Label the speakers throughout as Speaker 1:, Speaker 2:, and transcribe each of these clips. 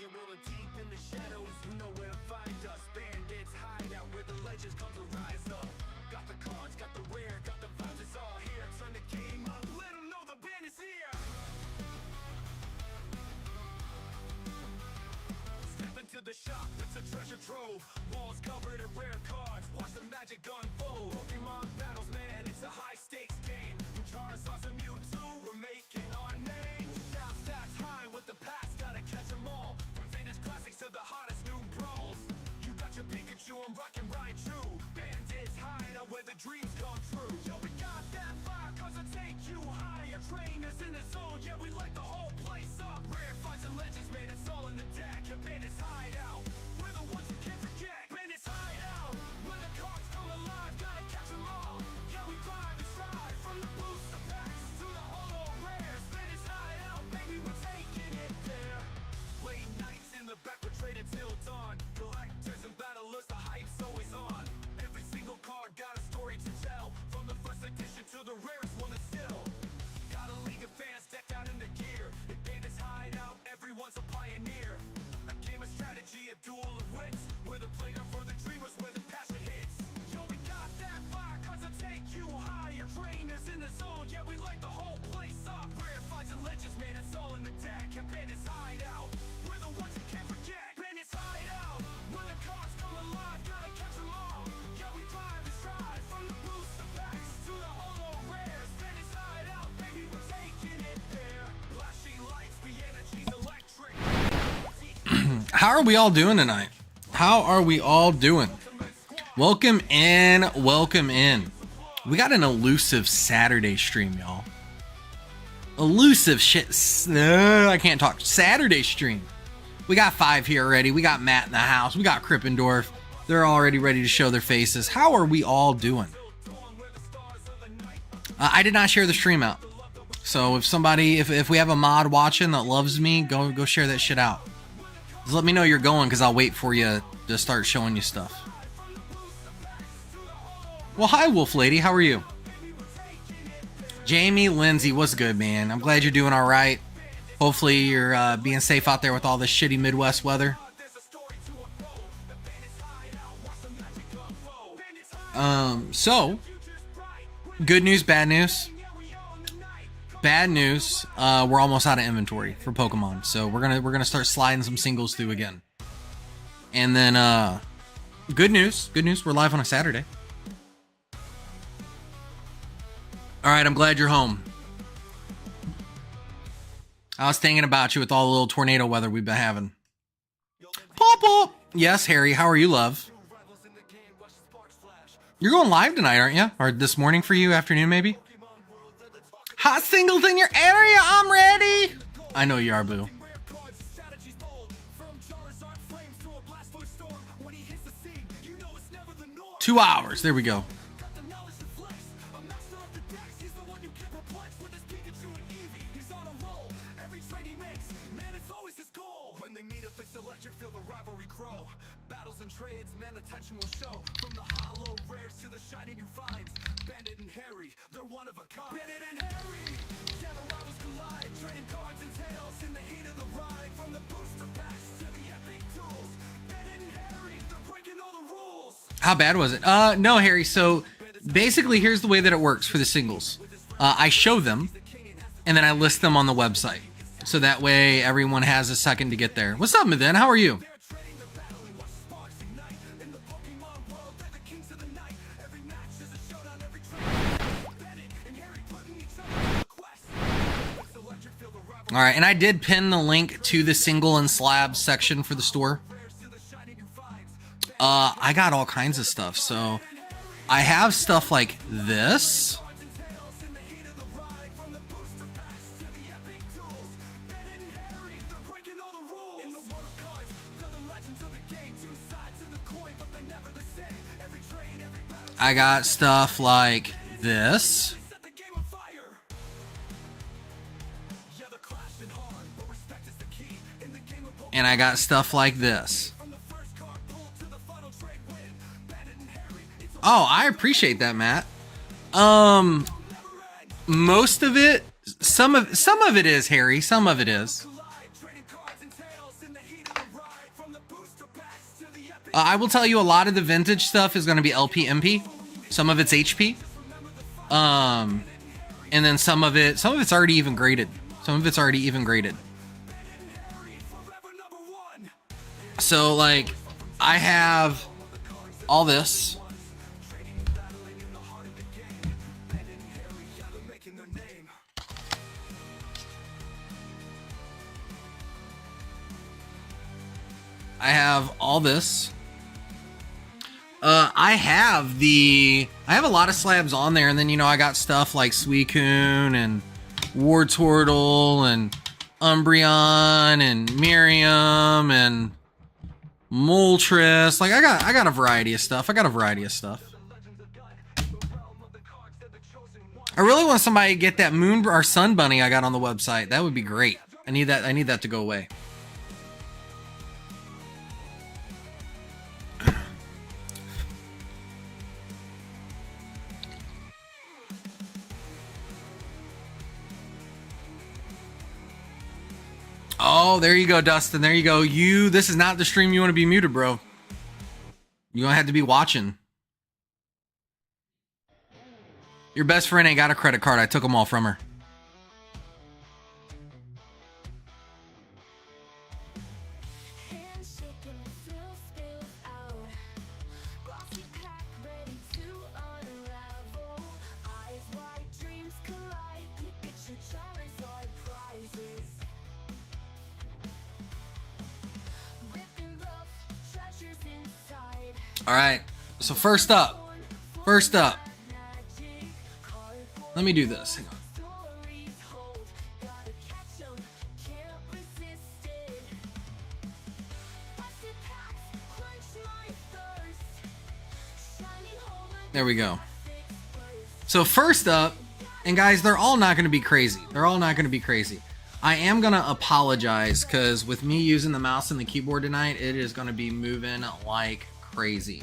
Speaker 1: Yeah, rolling deep in the shadows, you know where to find us. Bandits Hideout, where the legends come to rise up. Got the cards, got the rare, got the vibes, it's all here. Turn the game up, let them know the band is here. Step into the shop, it's a treasure trove. Walls covered in rare cards, watch the magic unfold. Pokemon battles, man, it's a high stakes game. Charizard's a Mewtwo, we're making our name. Now stats high with the past, gotta catch them all. From vintage classics to the hottest new brawls. You got your Pikachu, I'm rockin' Raichu. Bandits Hideout, where the dreams come true. Yo, we got that fire, cause it take you higher. Trainers in the zone, yeah, we light the whole place up. Rare finds and legends, man, it's all in the deck. Bandits Hideout, we're the ones you can't forget. Bandits Hideout, when the cards come alive, gotta catch them all. Yeah, we vibe and strive, from the booster packs to the holo rares. Bandits Hideout, baby, we're taking it there. Late nights in the back, we're trading till dawn. Collectors and battlers, the hype's always on. Every single card got a story to tell, from the first edition to the rarest one that's still. Got a league of fans decked out in the gear. In Bandits Hideout, everyone's a pioneer. A game of strategy, a duel of wits. We're the playground for the dreamers, where the passion hits. Yo, we got that fire, cause it take you higher. Trainers in the zone, yeah, we light the whole place up. Rare finds and legends, man, it's all in the deck. And Bandits Hideout, we're the ones you can't forget. Bandits Hideout, when the cards come alive, gotta catch them all. Yeah, we vibe and strive, from the booster packs to the holo rares. Bandits Hideout, baby, we're taking it there. Flashing lights, the energy's electric.
Speaker 2: How are we all doing tonight? How are we all doing? Welcome in, welcome in. We got an elusive Saturday stream, y'all. Elusive shit. I can't talk. Saturday stream. We got 5 here already. We got Matt in the house. We got Krippendorf. They're already ready to show their faces. How are we all doing? I did not share the stream out. So if somebody, if we have a mod watching that loves me, go share that shit out. Just let me know you're going, because I'll wait for you to start showing you stuff. Well, hi, Wolf Lady. How are you? Jamie, Lindsay, what's good, man? I'm glad you're doing all right. Hopefully you're being safe out there with all this shitty Midwest weather. So, good news, bad news. Bad news, we're almost out of inventory for Pokemon, so we're gonna start sliding some singles through again. And then good news, we're live on a Saturday. All right, I'm glad you're home. I was thinking about you with all the little tornado weather we've been having. Pop. Yes, Harry, how are you, love? You're going live tonight, aren't you? Or this morning for you, afternoon maybe? Hot singles in your area, I'm ready. I know you are, boo. 2 hours, there we go. How bad was it? No, Harry. So basically, here's the way that it works for the singles. I show them, and then I list them on the website. So that way, everyone has a second to get there. What's up, Maden? How are you? All right, and I did pin the link to the single and slabs section for the store. I got all kinds of stuff. So I have stuff like this. I got stuff like this. And I got stuff like this. Oh, I appreciate that, Matt. Most of it, some of it is, Harry. Some of it is. I will tell you a lot of the vintage stuff is going to be LP MP. Some of it's HP. And then some of it's already even graded. So like I have all this. I have all this. I have a lot of slabs on there, and then, you know, I got stuff like Suicune and War Turtle and Umbreon and Miriam and Moltres. Like, I got a variety of stuff. I really want somebody to get that Moon or Sun Bunny I got on the website. That would be great. I need that to go away. Oh, there you go, Dustin. There you go. This is not the stream you want to be muted, bro. You're gonna have to be watching. Your best friend ain't got a credit card. I took them all from her. All right, so first up, let me do this. Hang on. There we go. So first up, and guys, they're all not going to be crazy. I am going to apologize because with me using the mouse and the keyboard tonight, it is going to be moving like crazy.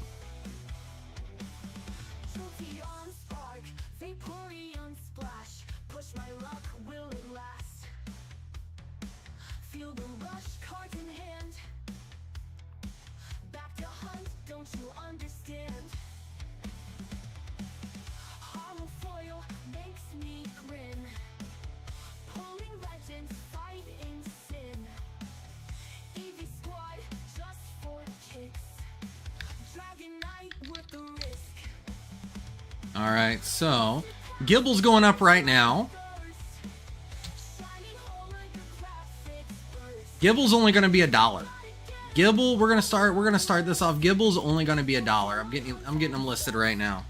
Speaker 2: All right, so Gibble's going up right now. Gibble's only going to be $1. Gibble, we're gonna start this off. Gibble's only going to be $1. I'm getting them listed right now.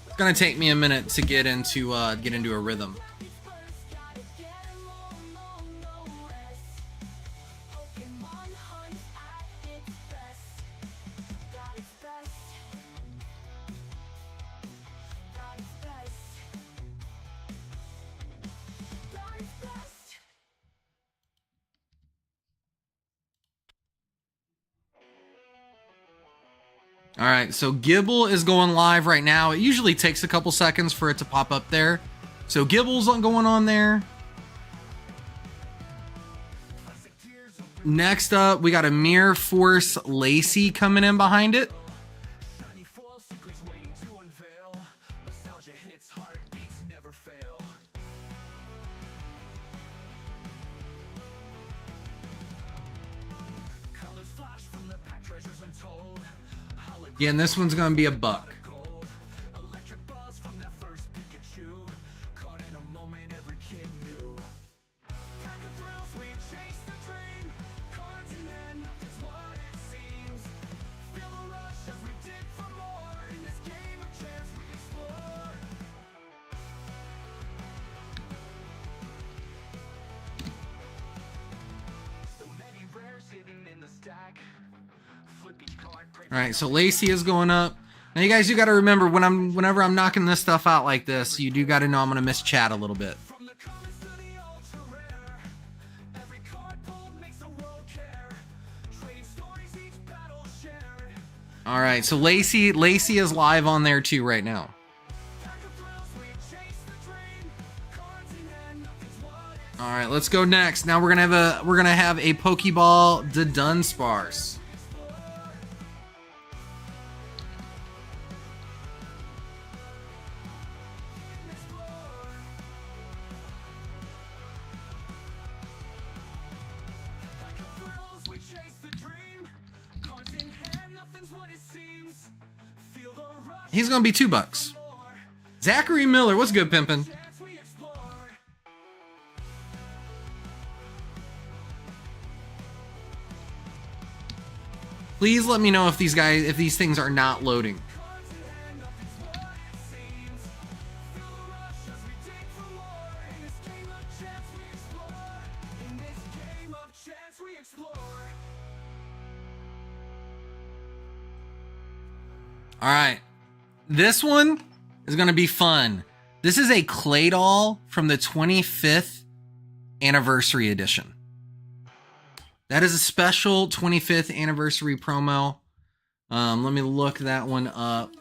Speaker 2: It's going to take me a minute to get into a rhythm. All right, so Gibble is going live right now. It usually takes a couple seconds for it to pop up there. So Gibble's going on there. Next up, we got a Mirror Force Lacey coming in behind it. Yeah, and this one's going to be $1. All right, so Lacey is going up. Now, you guys, you got to remember whenever I'm knocking this stuff out like this, you do got to know I'm going to miss chat a little bit. All right, so Lacey is live on there too right now. All right, let's go next. Now we're gonna have a Pokeball the Dunsparce. He's gonna be $2. Zachary Miller, what's good, pimpin'? Please let me know if these things are not loading. All right, this one is going to be fun. This is a clay doll from the 25th anniversary edition. That is a special 25th anniversary promo. Let me look that one up.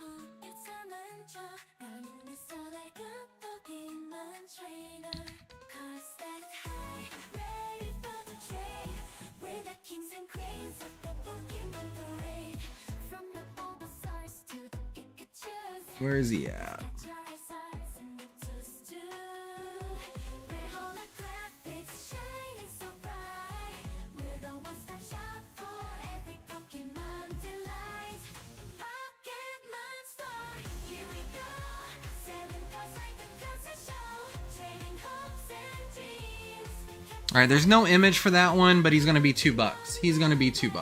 Speaker 2: Where is he at? All right, there's no image for that one, but he's going to be $2. He's going to be $2.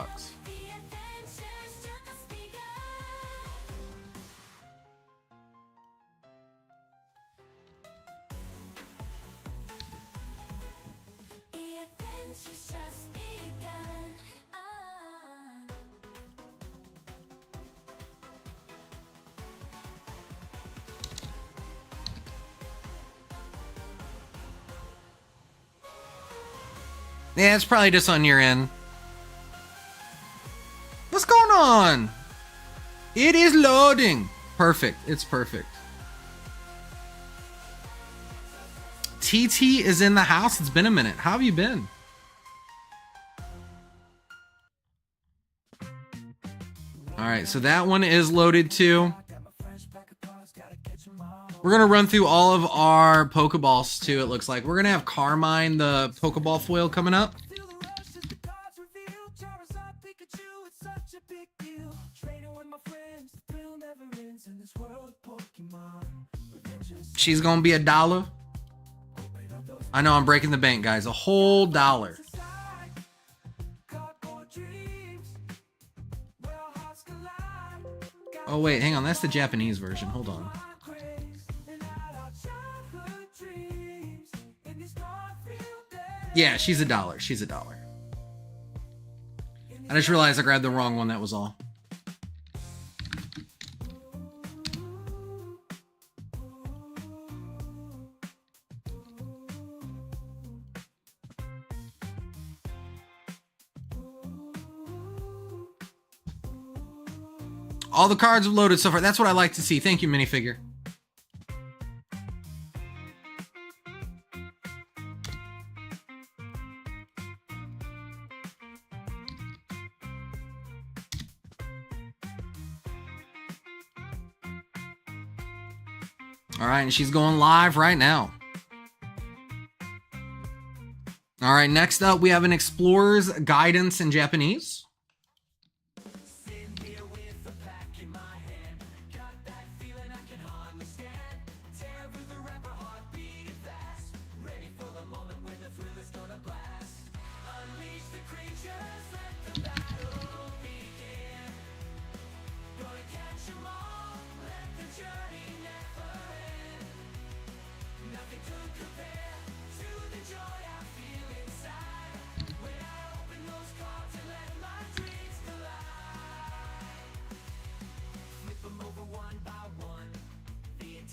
Speaker 2: Yeah, it's probably just on your end. What's going on? It is loading. Perfect. It's perfect. TT is in the house. It's been a minute. How have you been? All right, so that one is loaded too. We're going to run through all of our Pokeballs too, it looks like. We're going to have Carmine, the Pokeball foil, coming up. She's going to be $1. I know I'm breaking the bank, guys. A whole $1. Oh, wait, hang on. That's the Japanese version. Hold on. Yeah, she's $1. She's $1. I just realized I grabbed the wrong one, that was all. All the cards are loaded so far. That's what I like to see. Thank you, minifigure. All right, and she's going live right now. All right, next up, we have an Explorer's Guidance in Japanese.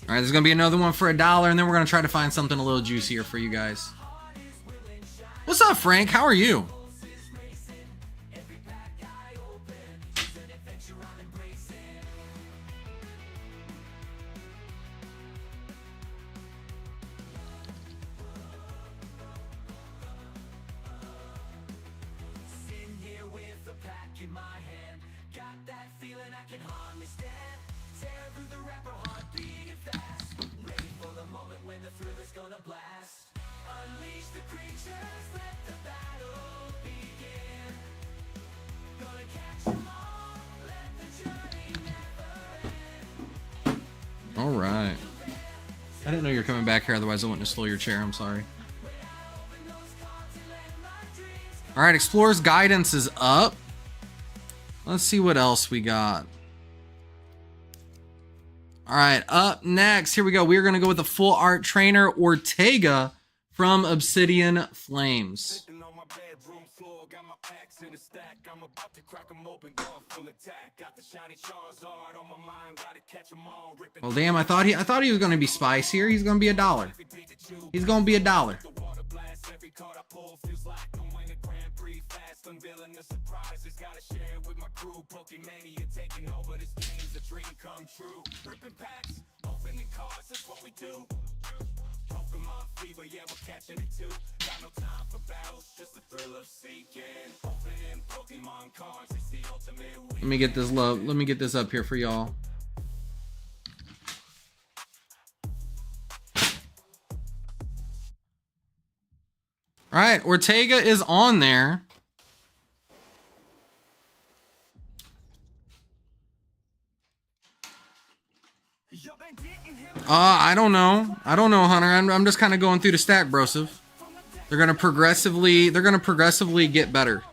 Speaker 2: All right, there's going to be another one for $1, and then we're going to try to find something a little juicier for you guys. What's up, Frank? How are you? All right. I didn't know you were coming back here, otherwise I wouldn't have stole your chair. I'm sorry. All right, Explorer's Guidance is up. Let's see what else we got. All right, up next, here we go. We're going to go with the full art trainer, Ortega from Obsidian Flames. Well, damn, I thought he was going to be spicier. He's going to be $1. He's going to be $1. Let me get this love. Let me get this up here for y'all. All right, Ortega is on there. I don't know. I don't know, Hunter. I'm just kind of going through the stack, brosive. They're gonna progressively get better.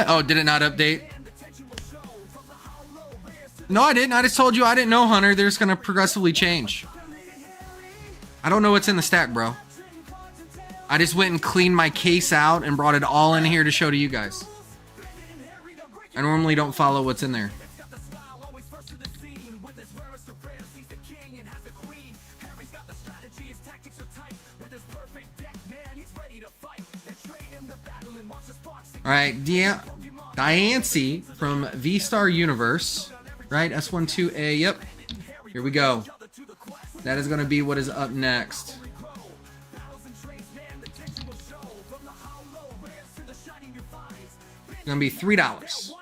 Speaker 2: Oh, did it not update? No, I didn't. I just told you I didn't know, Hunter. They're just going to progressively change. I don't know what's in the stack, bro. I just went and cleaned my case out and brought it all in here to show to you guys. I normally don't follow what's in there. All right, Diancie from V-Star Universe, right? S12A, yep. Here we go. That is going to be what is up next. It's going to be $3.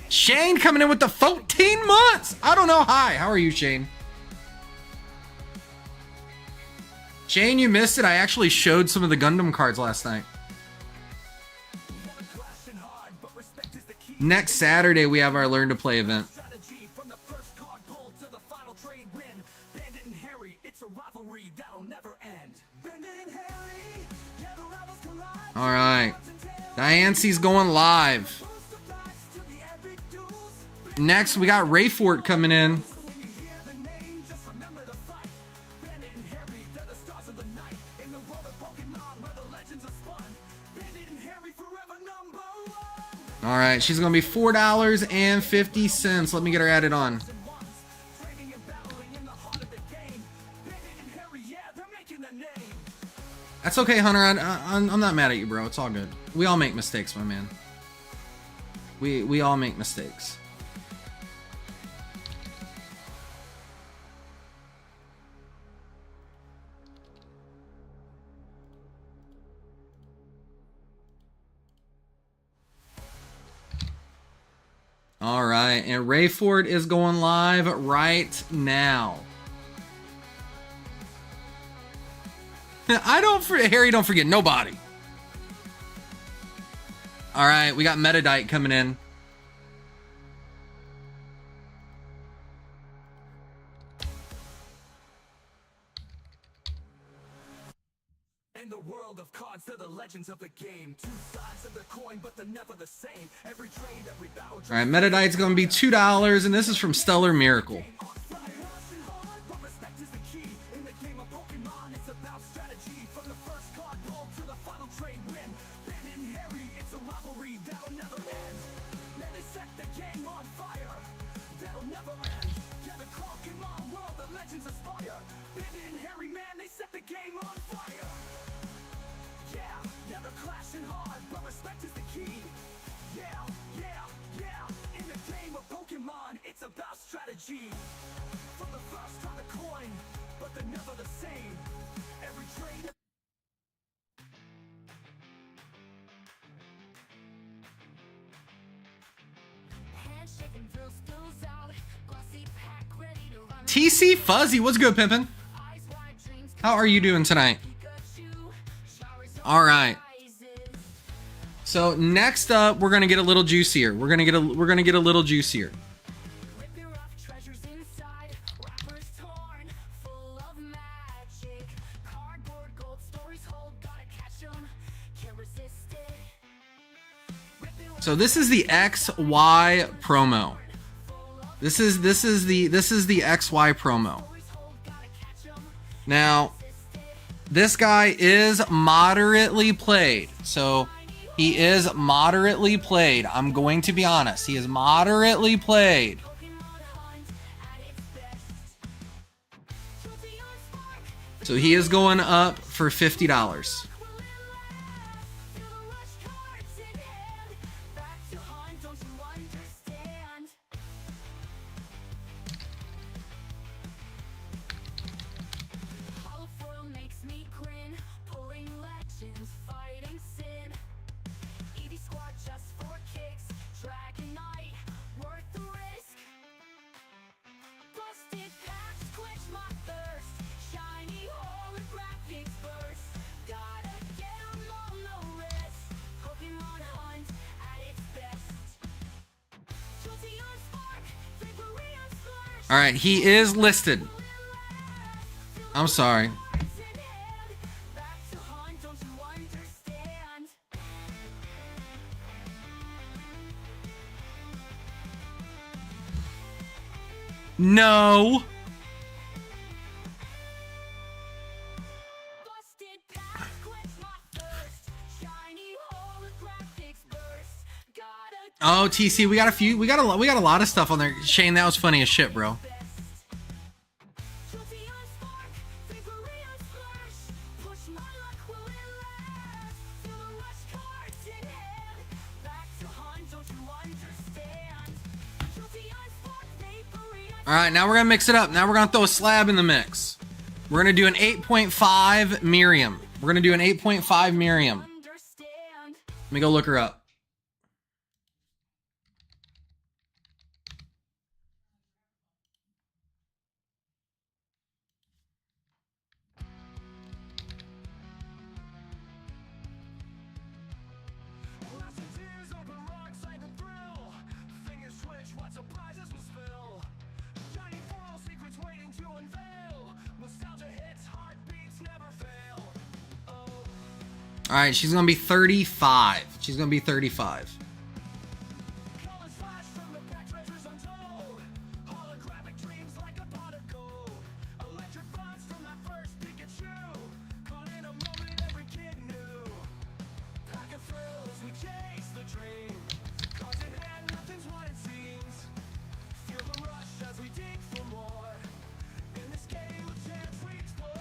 Speaker 2: Shane coming in with the 14 months. I don't know. Hi, how are you, Shane? Shane, you missed it. I actually showed some of the Gundam cards last night. Next Saturday, we have our Learn to Play event. All right. Diancie's going live. Next, we got Rayfort coming in. All right, she's going to be $4.50. Let me get her added on. That's okay, Hunter. I'm not mad at you, bro. It's all good. We all make mistakes, my man. We all make mistakes. All right, and Rayford is going live right now. Harry, don't forget nobody. All right, we got Metadite coming in. In the world of cards, they're the legends of the game. Two sides of the coin, but they're never the same. Every trade, every battle. All right, Metadite's going to be $2, and this is from Stellar Miracle.
Speaker 1: pushing hard, but respect is the key. Yeah, yeah, yeah. In the game of Pokemon, it's about strategy. From the first on the coin, but they're never the same. Every trade.
Speaker 3: Handshaking thrill spills out, glossy pack ready to run.
Speaker 2: TC Fuzzy, what's good, pimpin'?
Speaker 3: Eyes wide, dreams
Speaker 2: How are you doing tonight?
Speaker 3: Pikachu, showers of
Speaker 2: All right.
Speaker 3: prizes.
Speaker 2: So next up, we're gonna get a little juicier. We're gonna get a little juicier.
Speaker 3: Ripping rough treasures inside, wrappers torn, full of magic. Cardboard gold stories hold, gotta catch 'em, can't resist it. Ripping rough
Speaker 2: So this is the XY promo. This is the XY promo.
Speaker 3: stories hold, gotta catch 'em,
Speaker 2: Now, this guy is moderately played. So he is moderately played. I'm going to be honest. He is moderately played.
Speaker 3: Pokemon hunt at its best. Trophy on spark,
Speaker 2: So he is going up for $50.
Speaker 3: will it last? Feel the rush, cards in hand. Back to hunt, don't you understand? Holofoil makes me grin, pulling legends, fighting sin. EV squad just for kicks, Dragon Knight, worth the risk. Busted packs quench my thirst, shiny holographics burst. Gotta get 'em all, no rest. Pokemon hunt at its best. Jolty on spark, Drapery on splash.
Speaker 2: All right, he is listed. I'm sorry.
Speaker 3: Cards in hand, back to hunt, don't you understand?
Speaker 2: No.
Speaker 3: Busted packs quench my thirst, shiny holographics burst. Gotta
Speaker 2: Oh, TC, we got a lot of stuff on there. Shane, that was funny as shit, bro.
Speaker 3: Trophy on spark, Drapery on splash. Push my luck, will it last? Feel the rush, cards in hand. Back to hunt, don't you understand? Trophy on spark, Drapery on
Speaker 2: All right, now we're gonna mix it up. Now we're gonna throw a slab in the mix. We're gonna do an 8.5 Miriam. We're gonna do an 8.5 Miriam.
Speaker 3: understand.
Speaker 2: Let me go look her up.
Speaker 1: Laughs and tears, open rocks, like a thrill. Fingers twitch, what surprises will spill. Shiny foil, secrets waiting to unveil. Nostalgia hits, heartbeats never fail. Oh,
Speaker 2: All right, she's gonna be 35. She's gonna be 35.
Speaker 1: colors flash from the pack, treasures untold. Holographic dreams like a pot of gold. Electric bonds from that first Pikachu. Caught in a moment every kid knew. Pack of thrills, we chase the dream. Cards in hand, nothing's what it seems. Feel the rush as we dig for more. In this game of chance we explore.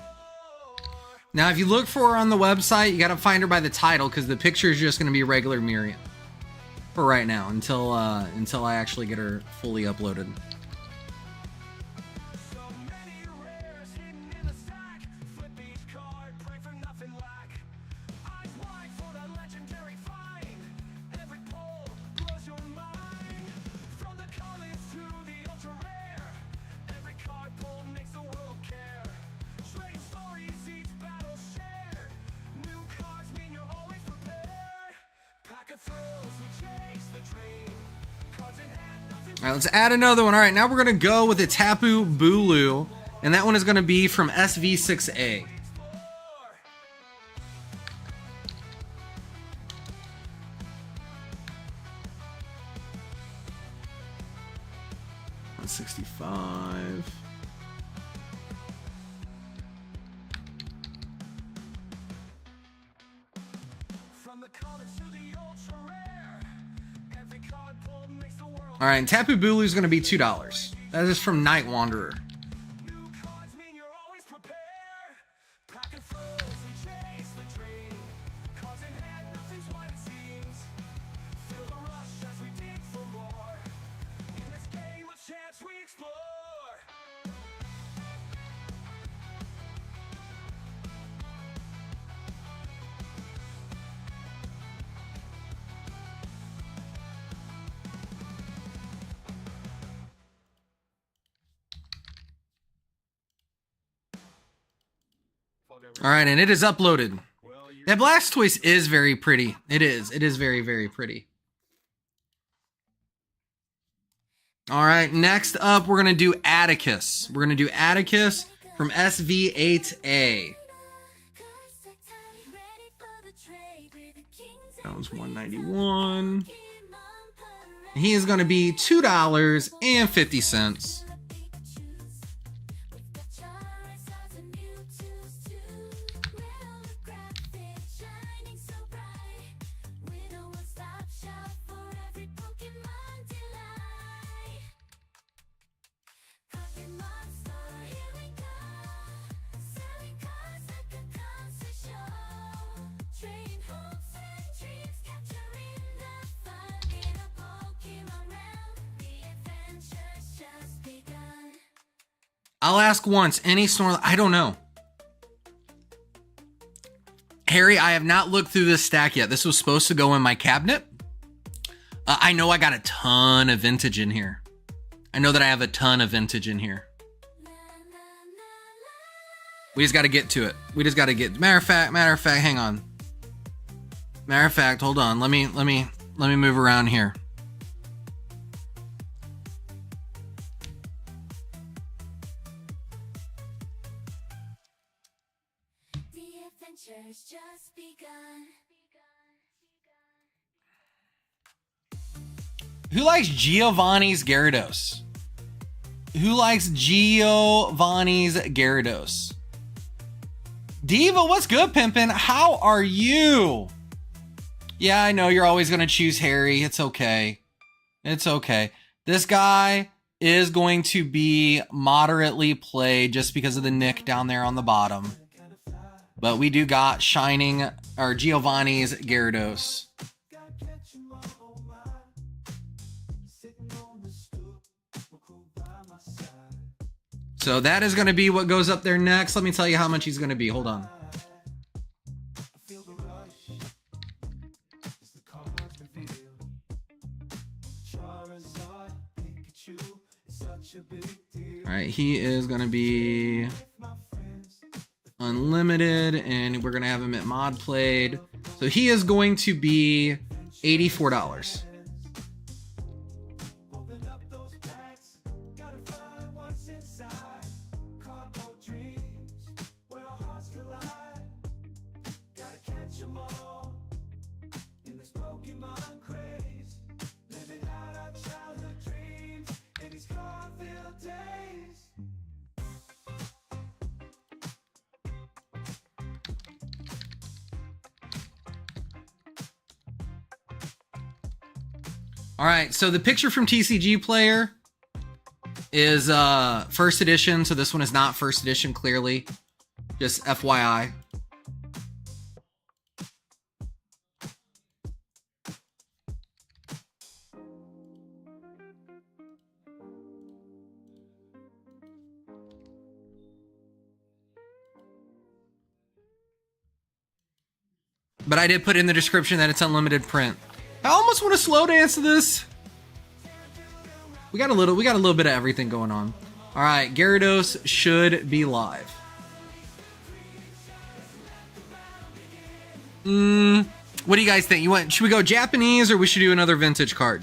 Speaker 2: Now, if you look for her on the website, you gotta find her by the title because the picture is just gonna be regular Miriam for right now until I actually get her fully uploaded.
Speaker 1: So many rares hidden in the stack. Flip each card, pray for nothing lack. Eyes wide for that legendary find. Every pull blows your mind. From the commons to the ultra rare. Every card pull makes the world care. Trading stories, each battle shared. New cards mean you're always prepared. Pack of thrills, we chase the dream. Cards in hand, nothing.
Speaker 2: All right, let's add another one. All right, now we're gonna go with a Tapu Bulu, and that one is gonna be from SV6A.
Speaker 1: Explore.
Speaker 2: 165.
Speaker 1: From the commons to the ultra rare. Every card pulled makes the world.
Speaker 2: All right, and Tapu Bulu is gonna be $2. That is from Night Wanderer.
Speaker 1: New cards mean you're always prepared. Pack of thrills, we chase the dream. Cards in hand, nothing's
Speaker 2: All right, and it is uploaded. That Blastoise is very pretty. It is. It is very, very pretty. All right, next up, we're going to do Atticus. We're going to do Atticus from SV8A. That was $191. He is going to be $2.50. I'll ask once, any Snorlax? I don't know. Harry, I have not looked through this stack yet. This was supposed to go in my cabinet. I know I got a ton of vintage in here. I know that I have a ton of vintage in here. We just got to get to it. We just got to get. Matter of fact, hang on. Matter of fact, hold on. Let me move around here.
Speaker 3: Just begun.
Speaker 2: Who likes Giovanni's Gyarados? Who likes Giovanni's Gyarados? Diva, what's good, Pimpin'? How are you? Yeah, I know you're always going to choose Harry. It's okay. It's okay. This guy is going to be moderately played just because of the nick down there on the bottom. But we do got Shining, or Giovanni's Gyarados. So that is going to be what goes up there next. Let me tell you how much he's going to be. Hold on. All right, he is going to be unlimited, and we're going to have him at mod played. So he is going to be $84. All right, so the picture from TCG Player is first edition, so this one is not first edition, clearly. Just FYI. But I did put in the description that it's unlimited print. I almost want to slow dance to this. We got a little bit of everything going on. All right, Gyarados should be live. What do you guys think? Should we go Japanese or we should do another vintage card?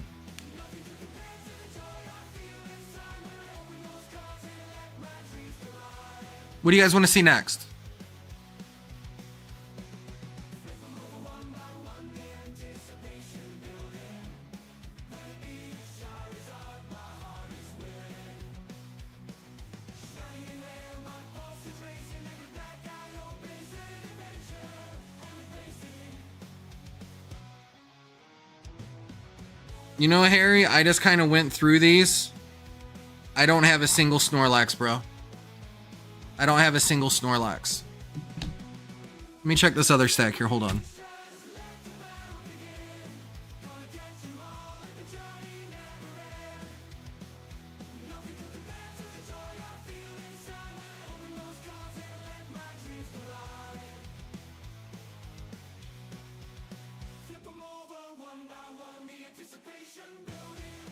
Speaker 2: What do you guys want to see next? You know, Harry, I just kind of went through these. I don't have a single Snorlax, bro. I don't have a single Snorlax. Let me check this other stack here. Hold on.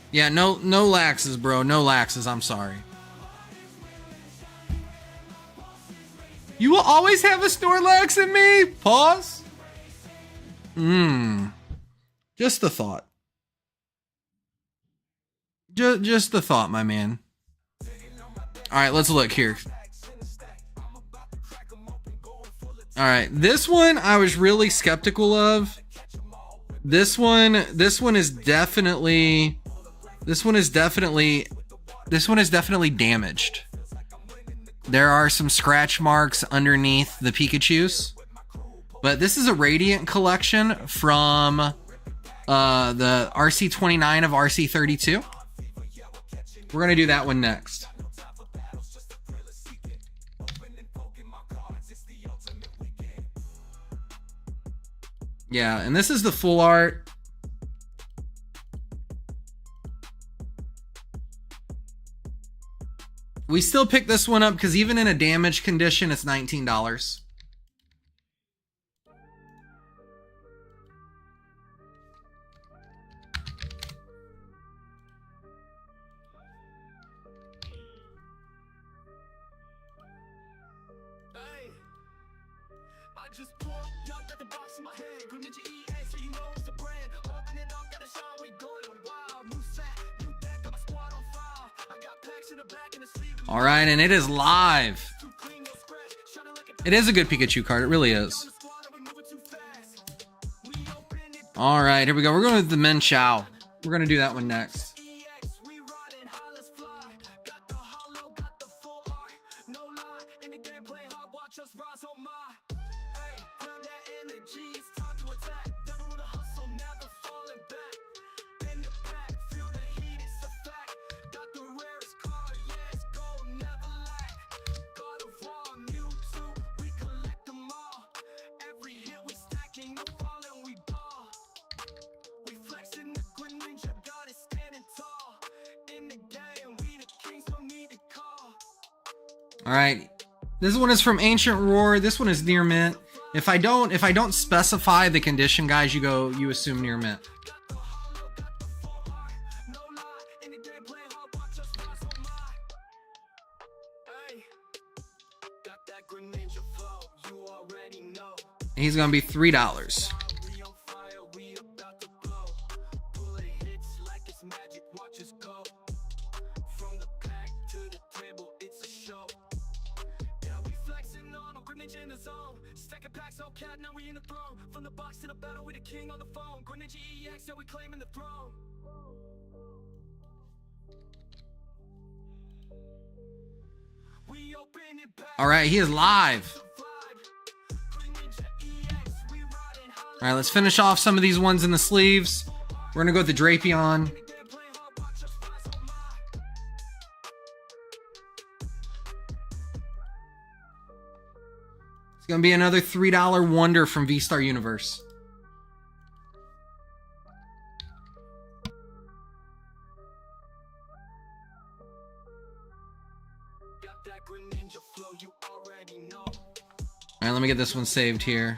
Speaker 2: Yeah, no laxes, bro. No laxes. I'm sorry. You will. always have a Snorlax in me? Pause. Just the thought. Just the thought, my man. All right, let's look here. All right, this one I was really skeptical of. This one is definitely damaged. There are some scratch marks underneath the Pikachus. But this is a Radiant collection from the RC29 of RC32. We're going to do that one next. Yeah, and this is the full art. We still pick this one up because even in a damaged condition, it's $19. All right, and it is live. It is a good Pikachu card. It really is. All right, here we go. We're going with the Min Chao. We're going to do that one next. All right, this one is from Ancient Roar. This one is near mint. If I don't specify the condition, guys, you assume near mint. He's gonna be $3. All right, he is live. All right, let's finish off some of these ones in the sleeves. We're gonna go with the Drapion. It's gonna be another $3 wonder from V-Star Universe. All right, let me get this one saved here.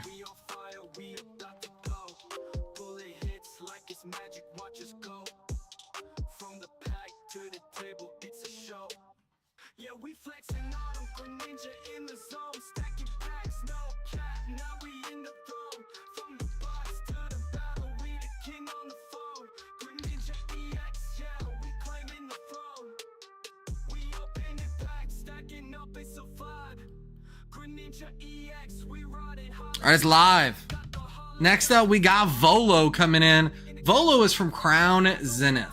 Speaker 2: All right, it's live. Next up, we got Volo coming in. Volo is from Crown Zenith.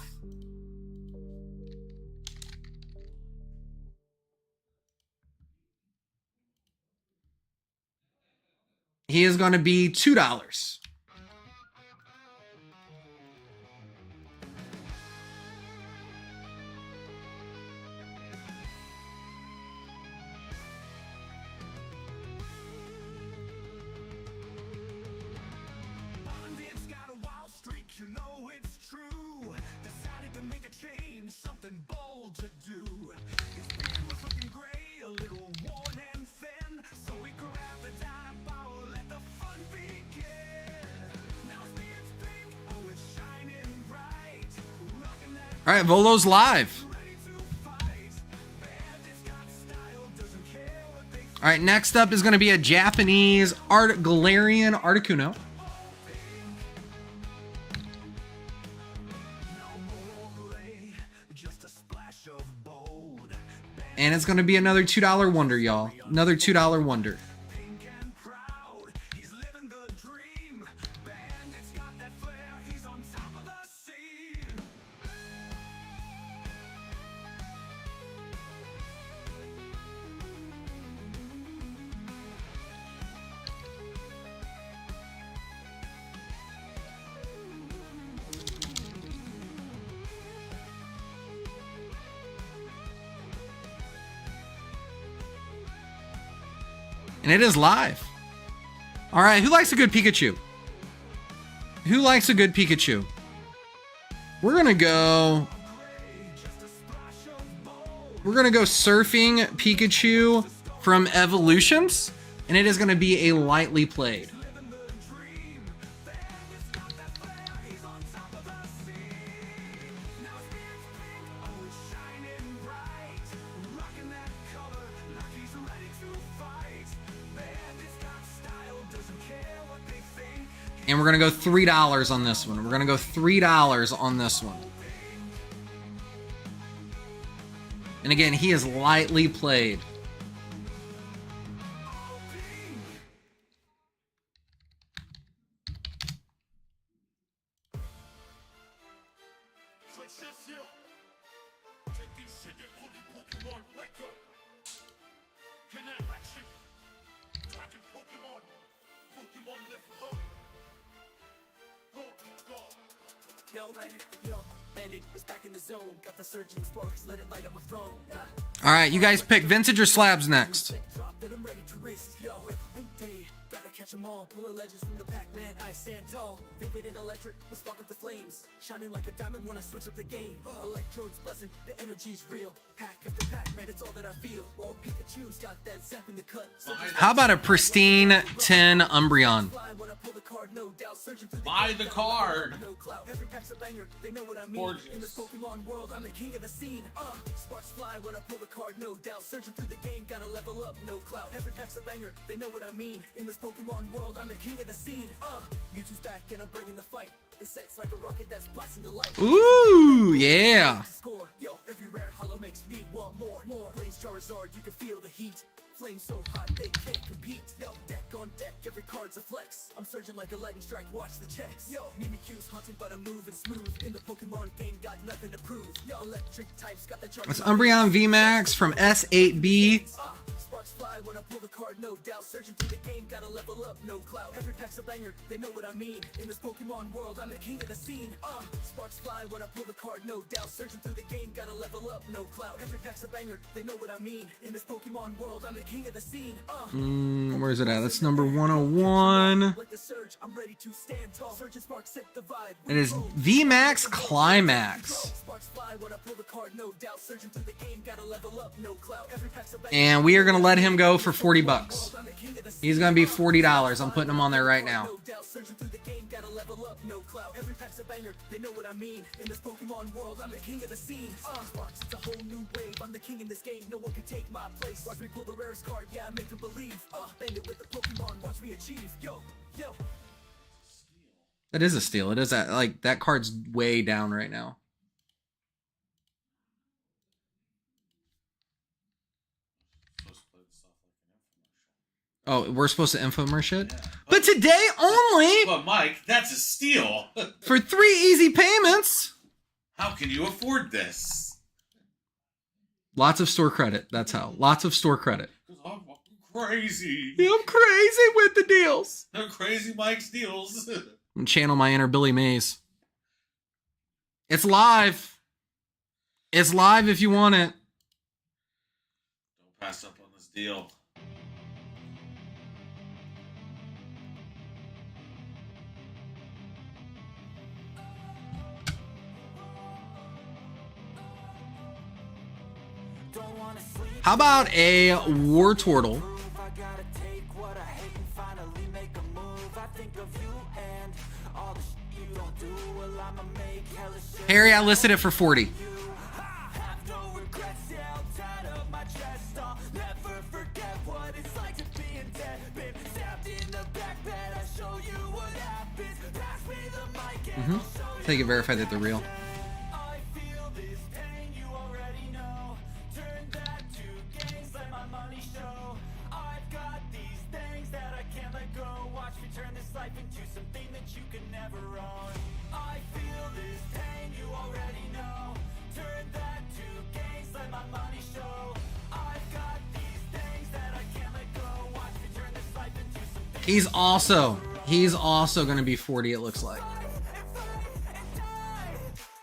Speaker 2: He is going to be $2. All right, Volo's live. All All right, next up is going to be a Japanese Galarian Articuno. And it's going to be another $2 wonder, y'all. Another $2 wonder.
Speaker 1: He's living the dream. Bandit's got that flair. He's on top of the scene.
Speaker 2: And it is live. All right, who likes a good Pikachu? Who likes a good Pikachu? We're gonna go surfing Pikachu from Evolutions, and it is gonna be a lightly played. And we're going to go $3 on this one. We're going to go $3 on this one. And again, he is lightly played.
Speaker 1: Bandit is back in the zone. Got the surging sparks, let it light up a throne.
Speaker 2: All right, you guys pick Vintage or Slabs next.
Speaker 1: Drop that I'm ready to risk. Yo, gotta catch 'em all. Pull the legends from the Pac-Man. I stand tall. Vivid and electric. Let's spark up the flames. Shining like a diamond when I switch up the game. Electrodes buzzing. The energy's real. Pack after pack, man, it's all that I feel. All Pikachu's got that zap in the cut.
Speaker 2: How about a pristine 10 Umbreon?
Speaker 4: Buy the card.
Speaker 1: Every pack's a banger. They know what I mean.
Speaker 4: Gorgeous.
Speaker 1: In this Pokemon world, I'm the king of the scene. Sparks fly when I pull the card, no doubt. Searching through the game, gotta level up, no clout. Every pack's a banger. They know what I mean. In this Pokemon world, I'm the king of the scene. Mewtwo's back and I'm bringing the fight. It sets like a rocket that's blasting the light.
Speaker 2: Ooh, yeah.
Speaker 1: Score, yo, every rare hollow makes me want more. Blaze Charizard, you can feel the heat. Flames so hot they can't compete. Yo, deck on deck, every card's a flex. I'm surging like a lightning strike, watch the checks. Yo, Mimikyu's haunted but I'm moving smooth. In the Pokemon game, got nothing to prove. Yo, electric types got the Charizard.
Speaker 2: That's Umbreon VMAX from S8B.
Speaker 1: Sparks fly when I pull the card, no doubt. Searching through the game, gotta level up, no clout. Every pack's a banger, they know what I mean. In this Pokemon world, I'm the king of the scene. Sparks fly when I pull the card, no doubt. Searching through the game, gotta level up, no clout. Every pack's a banger, they know what I mean. In this Pokemon world, I'm the king of the scene.
Speaker 2: Where's it at? That's number 101.
Speaker 1: Like the surge, I'm ready to stand tall. Surge and sparks set the vibe.
Speaker 2: It is VMAX Climax.
Speaker 1: Sparks fly when I pull the card, no doubt. Surging through the game, gotta level up, no clout. Every pack's a banger.
Speaker 2: And we are going to let him go for 40 bucks. He's going to be $40. I'm putting him on there right now.
Speaker 1: Searching through the game, gotta level up, no clout. Every pack's a banger, they know what I mean. In this Pokemon world, I'm the king of the scene. Sparks, it's a whole new wave. I'm the king in this game, no one can take my place. Watch me pull the rarest card, yeah, I make them believe. Bandit with the Pokemon, watch me achieve. Yo.
Speaker 2: That is a steal. It is like that card's way down right now. Oh, we're supposed to infomercial it?
Speaker 4: Yeah.
Speaker 2: But today only
Speaker 4: But Mike, that's a steal.
Speaker 2: for 3 easy payments.
Speaker 4: How can you afford this?
Speaker 2: Lots of store credit. That's how. Lots of store credit.
Speaker 4: I'm crazy.
Speaker 2: I'm crazy with the deals.
Speaker 4: They're crazy Mike's deals.
Speaker 2: I'm channel my inner Billy Mays. It's live. It's live if you want it.
Speaker 4: Don't pass up on this deal.
Speaker 2: How about a Wartortle? Harry, I listed it for 40. Take it, verify that they're real.
Speaker 1: I feel this pain, you already know. Turn that to gains, let my money show. I've got these things that I can't let go. Watch me turn this life into something that you can never own. I feel this pain, you already know. Turn that to gains, let my money show. I've got these things that I can't let go. Watch me turn this life into something.
Speaker 2: He's also going to be 40, it looks like.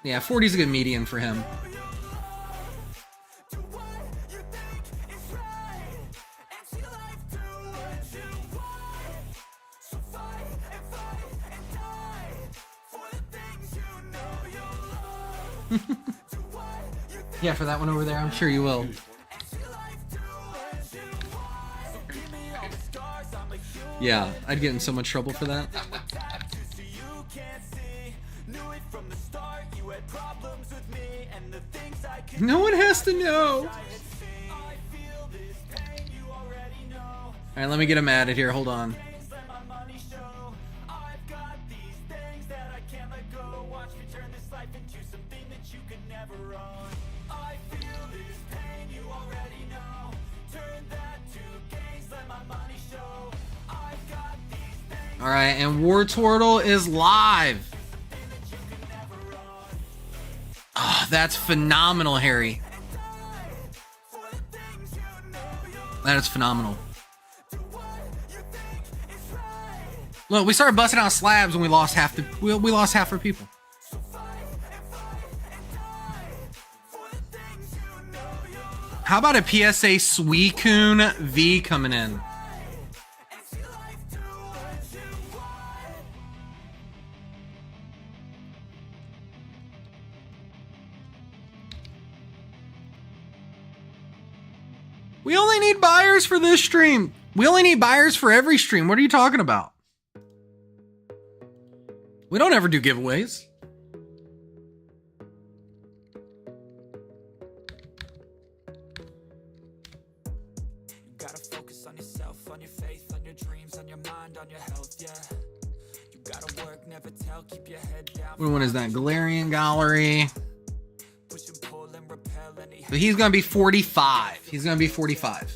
Speaker 2: Yeah, 40 is a good median for him.
Speaker 1: Do what you think is right, and see life do what you want. So fight and die for the things you know you love. Do what you think
Speaker 2: Yeah, for that one over there, I'm sure you will.
Speaker 1: and see life do what you want. So give me all the scars, I'm a human.
Speaker 2: Yeah, I'd get in so much trouble for that.
Speaker 1: Tattoos so you can't see. Knew it from the start, you had problems with me and the things I could
Speaker 2: No one has to know.
Speaker 1: I feel this pain, you already know.
Speaker 2: All right, let me get him added here. Hold on.
Speaker 1: Things let my money show. I've got these things that I can't let go. Watch me turn this life into something that you could never own. I feel this pain, you already know. Turn that to gains, let my money show. I've got these things
Speaker 2: All right, and War Turtle is live.
Speaker 1: that you could never own.
Speaker 2: Oh, that's phenomenal, Harry.
Speaker 1: For the things you know you
Speaker 2: That is phenomenal.
Speaker 1: do what you think is right.
Speaker 2: Look, we started busting out slabs and we lost half we lost half our people.
Speaker 1: So fight and die for the things you know you love.
Speaker 2: How about a PSA Suicune V coming in?
Speaker 1: And see life do what you want.
Speaker 2: We only need buyers for this stream. We only need buyers for every stream. What are you talking about? We don't ever do giveaways.
Speaker 1: You gotta focus on yourself, on your faith, on your dreams, on your mind, on your health, yeah. You gotta work, never tell, keep your head down.
Speaker 2: What one is that? Galarian Gallery.
Speaker 1: Push and pull and repel any.
Speaker 2: But he's gonna be 45. He's gonna be 45.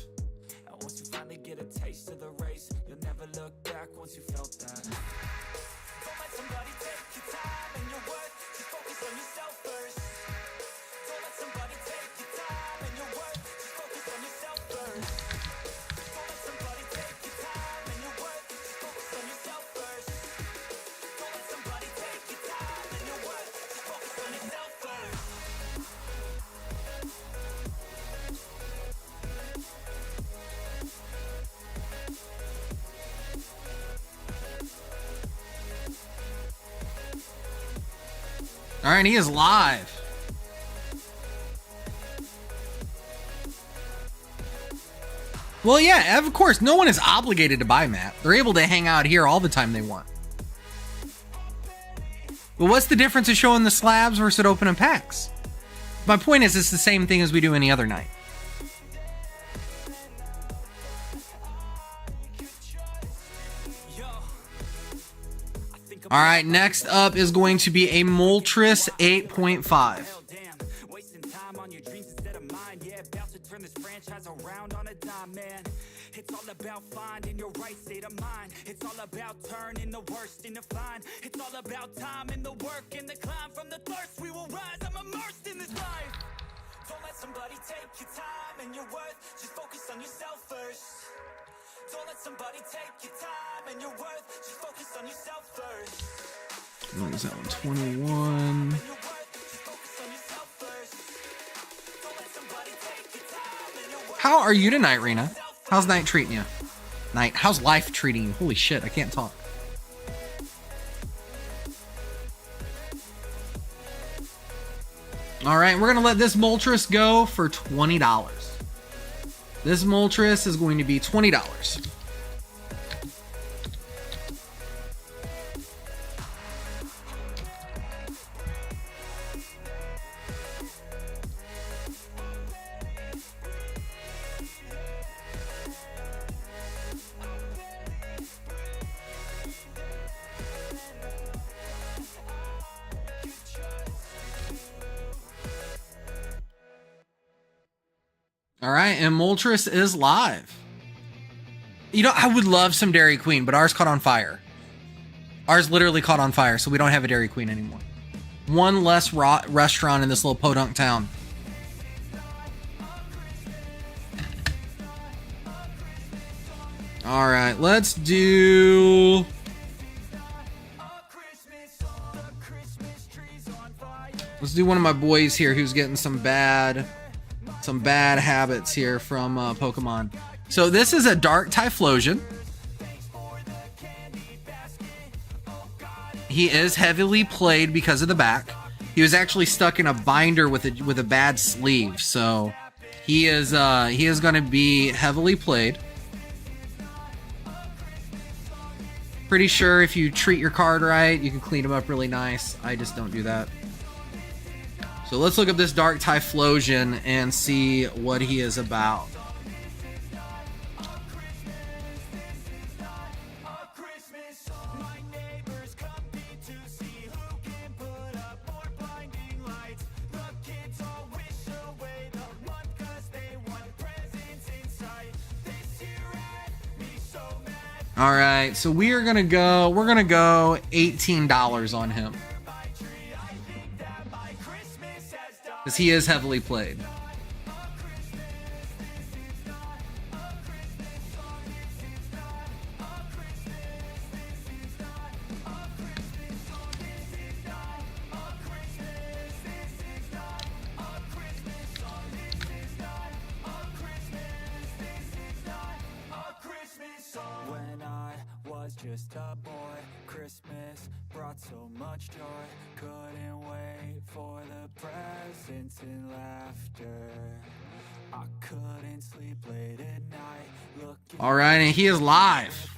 Speaker 1: And once you finally get a taste of the race, you'll never look back once you felt that. Don't let somebody take your time and your worth. Just focus on yourself first. Don't let somebody take your time and your worth. Just focus on yourself first. Don't let somebody take your time and your worth. Just focus on yourself first. Don't let somebody take your time and your worth. Just focus on yourself first.
Speaker 2: All right, he is live. Well, yeah, of course, no one is obligated to buy Matt. They're able to hang out here all the time they want. But what's the difference of showing the slabs versus opening packs? My point is, it's the same thing as we do any other night. All right, next up is going to be a Moltres 8.5.
Speaker 1: Hell damn, wasting time on your dreams instead of mine. Yeah, about to turn this franchise around on a dime, man. It's all about finding your right state of mind. It's all about turning the worst into fine. It's all about time and the work and the climb. From the thirst we will rise. I'm immersed in this life. Don't let somebody take your time and your worth. Just focus on yourself first. Don't let somebody take your time and your worth. Just focus on yourself first.
Speaker 2: What is that one? 21.
Speaker 1: And your worth. Just focus on yourself first. Don't let somebody take your time and your worth.
Speaker 2: How are you tonight, Rena? How's night treating you? Night, how's life treating you? Holy shit, I can't talk. All right, we're gonna let this Moltres go for $20. This Moltres is going to be $20. All right, and Moltres is live. You know, I would love some Dairy Queen, but ours caught on fire. Ours literally caught on fire, so we don't have a Dairy Queen anymore. One less restaurant in this little podunk town. All right, let's do... Let's do one of my boys here who's getting some bad habits here from Pokemon. So this is a Dark Typhlosion. He is heavily played because of the back. He was actually stuck in a binder with a bad sleeve, so he is going to be heavily played. Pretty sure if you treat your card right, you can clean him up really nice. I just don't do that. So let's look up this Dark Typhlosion and see what he is about. All right, so we're gonna go $18 on him. Because he is heavily played.
Speaker 5: When I was just a boy, Christmas brought so much joy. Couldn't wait for the presents and laughter. I couldn't sleep late at night.
Speaker 2: All right, and he is live.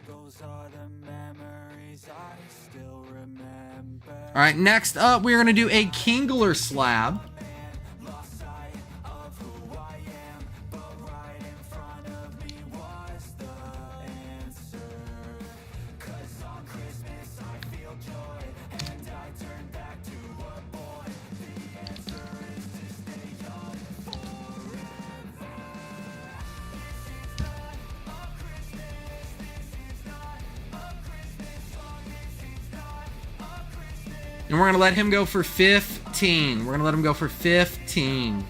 Speaker 5: Those are the memories I still remember.
Speaker 2: All right, next up, we're gonna do a Kingler slab.
Speaker 5: Lost sight of who I am, but right in front of me was the answer. 'Cause on Christmas I feel joy, and I turn back to a boy. The answer is to stay young forever.
Speaker 2: And we're gonna let him go for 15. We're gonna let him go for 15.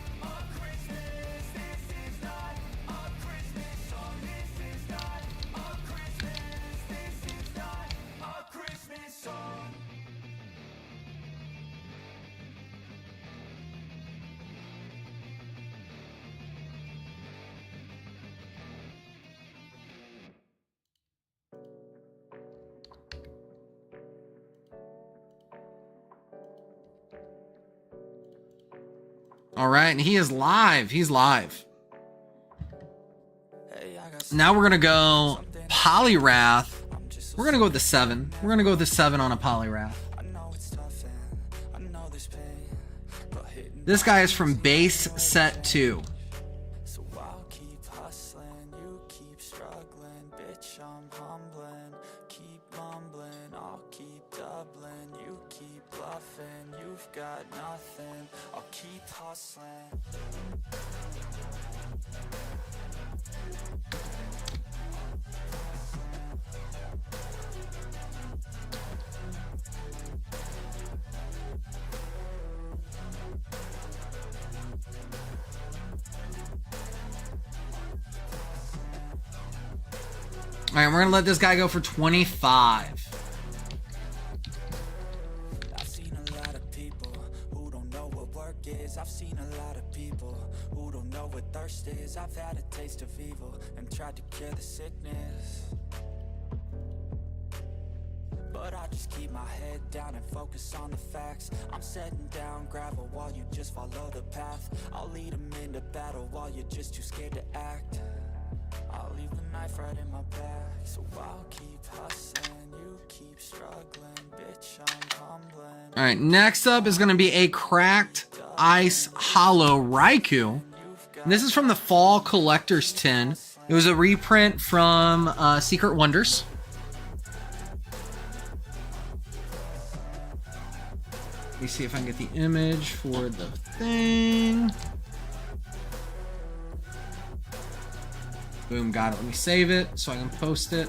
Speaker 2: All right, and he is live. He's live. Now we're gonna go Polyrath. We're gonna go with the 7. We're gonna go with the 7 on a Polyrath.
Speaker 5: I know it's tough and I know there's pain, but hitting
Speaker 2: This guy is from base set 2.
Speaker 5: so I'll keep hustling, you keep struggling, bitch I'm humbling, keep mumbling, I'll keep doubling, you keep bluffing, you've got nothing, I'll keep hustling.
Speaker 2: All right, we're gonna let this guy go for 25.
Speaker 5: I've seen a lot of people who don't know what work is. I've seen a lot of people who don't know what thirst is. I've had a taste of evil and tried to cure the sickness, but I just keep my head down and focus on the facts. I'm setting down gravel while you just follow the path. I'll lead them into battle while you're just too scared to act. I'll leave the knife right in my back, so I'll keep hustling, you keep struggling, bitch I'm humbling.
Speaker 2: All right, next up is gonna be a cracked ice hollow Raikou. And this is from the Fall Collector's Tin. It was a reprint from Secret Wonders. Let me see if I can get the image for the thing. Boom, got it. Let me save it so I can post it.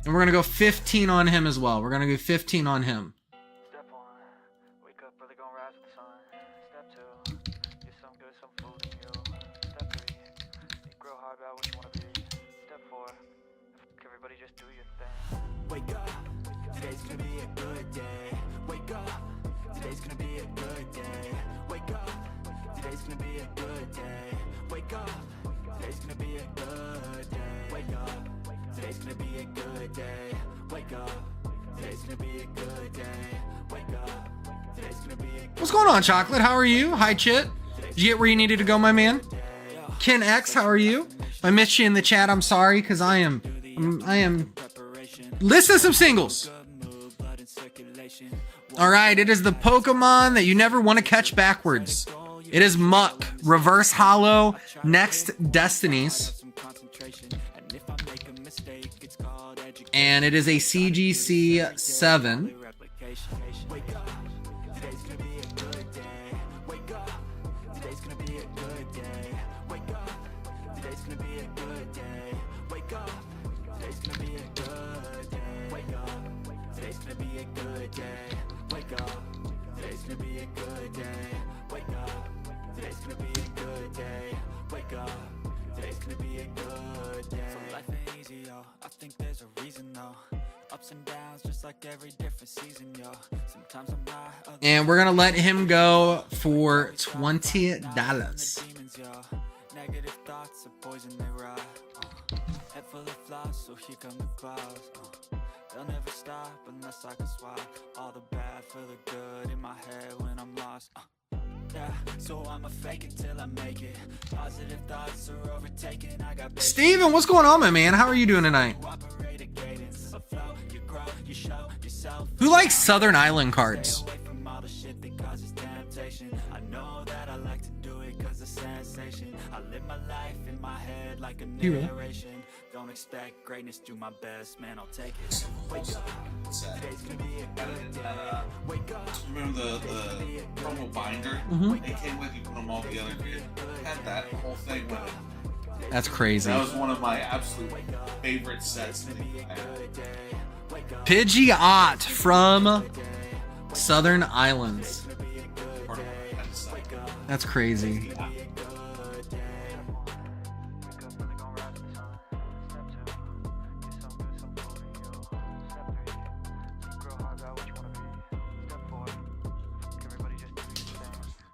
Speaker 2: And we're gonna go 15 on him as well. We're gonna go 15 on him.
Speaker 6: Step 1, wake up early, gonna rise with the sun. Step 2, get some good, some food in you. Step 3, think real hard about what you wanna be. Step 4, everybody just do your thing.
Speaker 5: Wake up, today's gonna be a good day. Wake up, today's gonna be a good day. Wake up, today's gonna be a good day. Wake up, today's gonna be a good day. Wake up, today's gonna be a good day. Wake up, today's gonna be a good day. Wake up, today's gonna be a good
Speaker 2: What's going on, Chocolate? How are you? Hi, Chit. Did you get where you needed to go, my man? Ken X, how are you? If I missed you in the chat, I'm sorry, because I am list of some singles. Alright, it is the Pokemon that you never want to catch backwards. It is Muck, Reverse Hollow, Next Destinies. And it is a CGC 7. And we're gonna let him go for $20.
Speaker 5: Negative thoughts are poison, they rot. Head full of flaws, so here come the clouds. They'll never stop unless I can swap all the bad for the good in my head when I'm lost. Yeah, so I'ma fake it till I make it. Positive thoughts are overtaken. I got
Speaker 2: Steven, what's going on, my man? How are you doing tonight? Who likes Southern Island cards?
Speaker 5: I know that I like to do it cause it's sensation. I live my life in my head like a
Speaker 2: You really?
Speaker 5: narration. Don't expect greatness, do my best, man, I'll take it. Wake up, today's gonna be a good day. Wake up.
Speaker 4: Remember the promo binder? They came with, you put them all together. It had that whole thing with it.
Speaker 2: That's crazy.
Speaker 4: That was one of my absolute favorite sets.
Speaker 2: Pidgeot from Southern Islands. That's crazy.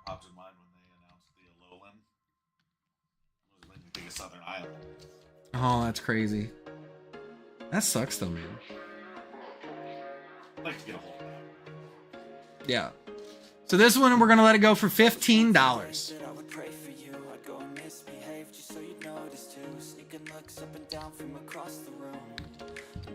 Speaker 4: Popped in mind when they announced the Alolan. It was the biggest Southern Island.
Speaker 2: Oh, that's crazy. That sucks though, man.
Speaker 4: I'd like to get a hold of that.
Speaker 2: Yeah. So this one, we're going to let it go for $15.
Speaker 5: I would pray for you. I'd go and misbehave just so you'd notice too. Sneaking looks up and down from across the room.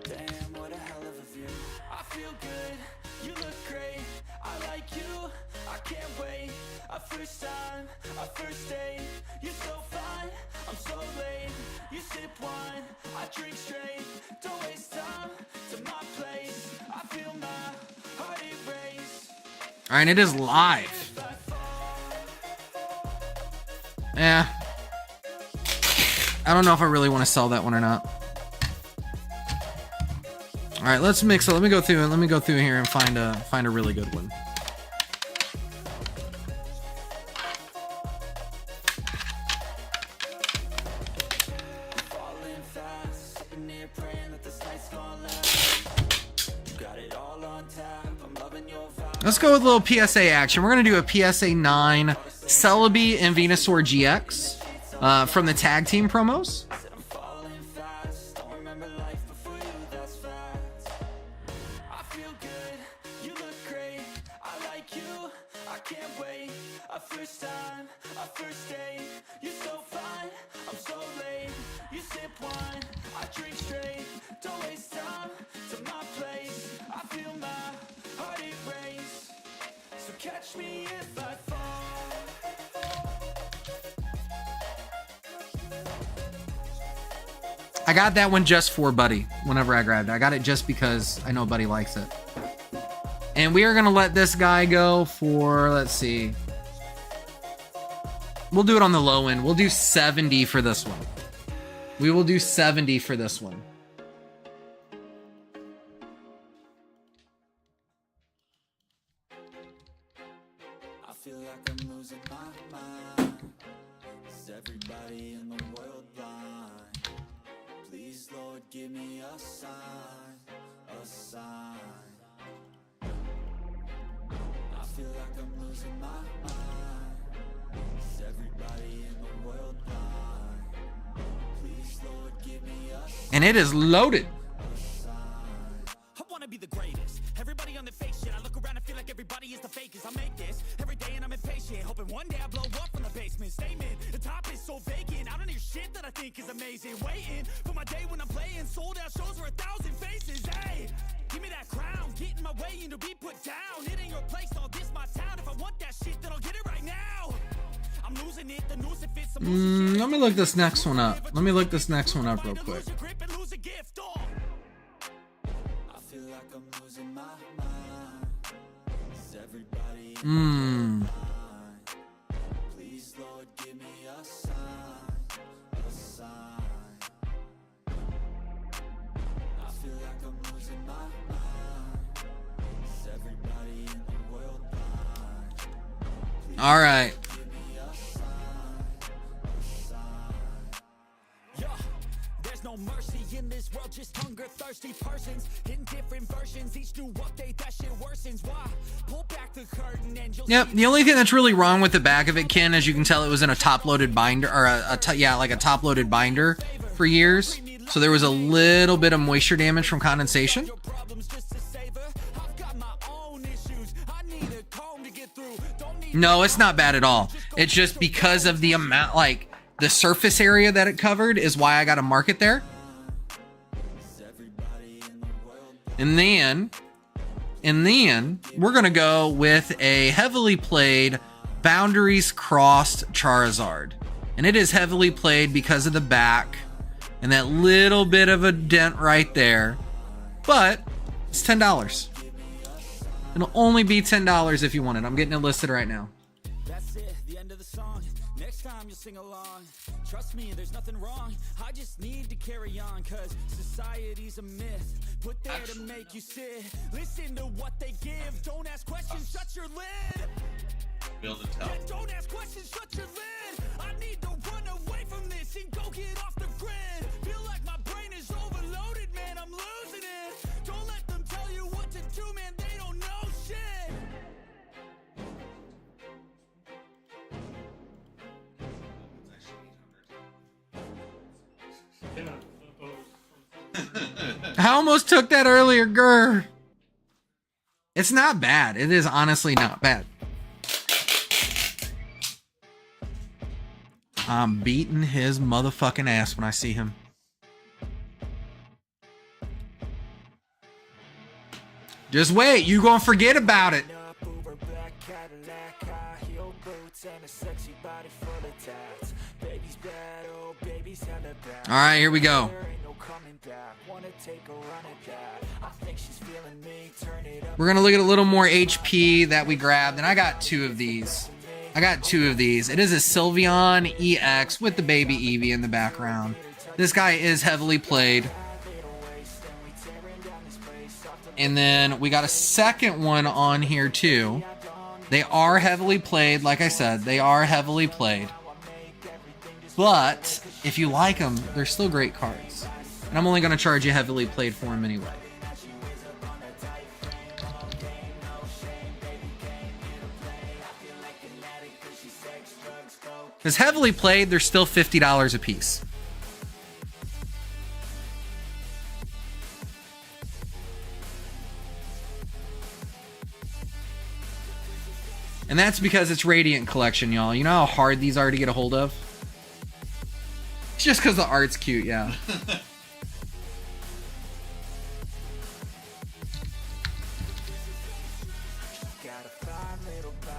Speaker 5: Damn, what a hell of a view. I feel good, you look great. I like you, I can't wait. A first time, a first date. You're so fine, I'm so late. You sip wine, I drink straight. Don't waste time to my place. I feel my heart erase.
Speaker 2: All right, it is live. Yeah. I don't know if I really want to sell that one or not. All right, let's mix it. Let me go through and let me go through here and find a really good one.
Speaker 5: Falling fast, sitting here praying that this night's gonna last. You got it all on tap, I'm loving your vibe.
Speaker 2: Let's go with a little PSA action. We're going to do a PSA 9 Celebi and Venusaur GX from the tag team promos.
Speaker 5: I'm falling fast, don't remember life before you, that's facts. I feel good, you look great. I like you, I can't wait. A first time, a first date. You're so fine, I'm so late. You sip wine, I drink straight. Don't waste time to my place. I feel my heart erase. So catch me if I fall.
Speaker 2: I got that one just for Buddy whenever I grabbed it. I got it just because I know Buddy likes it. And we are going to let this guy go for, let's see. We'll do it on the low end. We'll do 70 for this one. We will do 70 for this one.
Speaker 5: I feel like I'm losing my mind. Is everybody in the world blind? Please, Lord, give me a sign, a sign. I feel like I'm losing my mind. Is everybody in the world blind? Please, Lord, give me a sign.
Speaker 2: And it is loaded.
Speaker 7: I wanna be the greatest. Everybody on the fake shit. I look around and feel like everybody is the fakest. I make this every day and I'm impatient. Hoping one day I blow up from the basement. Statement, the top is so vacant. I don't hear shit that I think is amazing. Waiting for my day when I'm playing. Sold out shows for 1,000 faces. Hey, give me that crown. Get in my way and to be put down. It ain't your place, all this my town. If I want that shit, then I'll get it right now. I'm losing it, the noose it fits.
Speaker 2: Let me look this next one up. Let me look this next one up real quick.
Speaker 5: I feel like I'm losing my mind. Is everybody in the world blind? Please, Lord, give me a sign, a sign. I feel like I'm losing my mind. Is everybody in the world blind?
Speaker 2: All right.
Speaker 5: Give me a sign, a sign.
Speaker 7: Yeah, there's no mercy in this world, just hunger thirsty persons in different versions. Each new update, that shit worsens. Why? Pull back the curtain and you'll
Speaker 2: Yep.
Speaker 7: see
Speaker 2: The only thing that's really wrong with the back of it, Ken, as you can tell, it was in a top-loaded binder, or like a top-loaded binder for years. So there was a little bit of moisture damage from condensation.
Speaker 7: your problems just to savor. I've got my own issues. I need a comb to get through. Don't need
Speaker 2: No, it's not bad at all. It's just because of the amount, like the surface area that it covered is why I got to mark it there. And then we're going to go with a heavily played Boundaries Crossed Charizard. And it is heavily played because of the back and that little bit of a dent right there. But it's $10. It'll only be $10 if you want it. I'm getting it listed right now.
Speaker 7: That's it, the end of the song. Next time you'll sing along. Trust me, there's nothing wrong. I just need to carry on, cause society's a myth. Put there to make you sit. Listen to what they give. Don't ask questions, shut your lid.
Speaker 4: Build a tell.
Speaker 7: Yeah, don't ask questions, shut your lid. I need to run away from this and go get off the grid. Feel like my brain is overloaded, man, I'm losing it. Don't let them tell you what to do, man, they don't know shit.
Speaker 2: I almost took that earlier, grr. It's not bad. It is honestly not bad. I'm beating his motherfucking ass when I see him. Just wait. You gonna forget about it.
Speaker 5: Up Uber black Cadillac, high heel boots and a sexy body full of tats. Baby's bad, oh baby's hella bad.
Speaker 2: All right, here we go.
Speaker 5: There ain't no coming back. Wanna take a run at that? I think she's feeling me. Turn it up.
Speaker 2: We're gonna look at a little more HP that we grabbed, and I got two of these. It is a Sylveon EX with the baby Eevee in the background. This guy is heavily played. And then we got a second one on here too. They are heavily played, like I said, they are heavily played. But if you like them, they're still great cards. And I'm only going to charge you heavily played for them anyway. Because heavily played, they're still $50 a piece. And that's because it's Radiant Collection, y'all. You know how hard these are to get a hold of? It's just because the art's cute, yeah.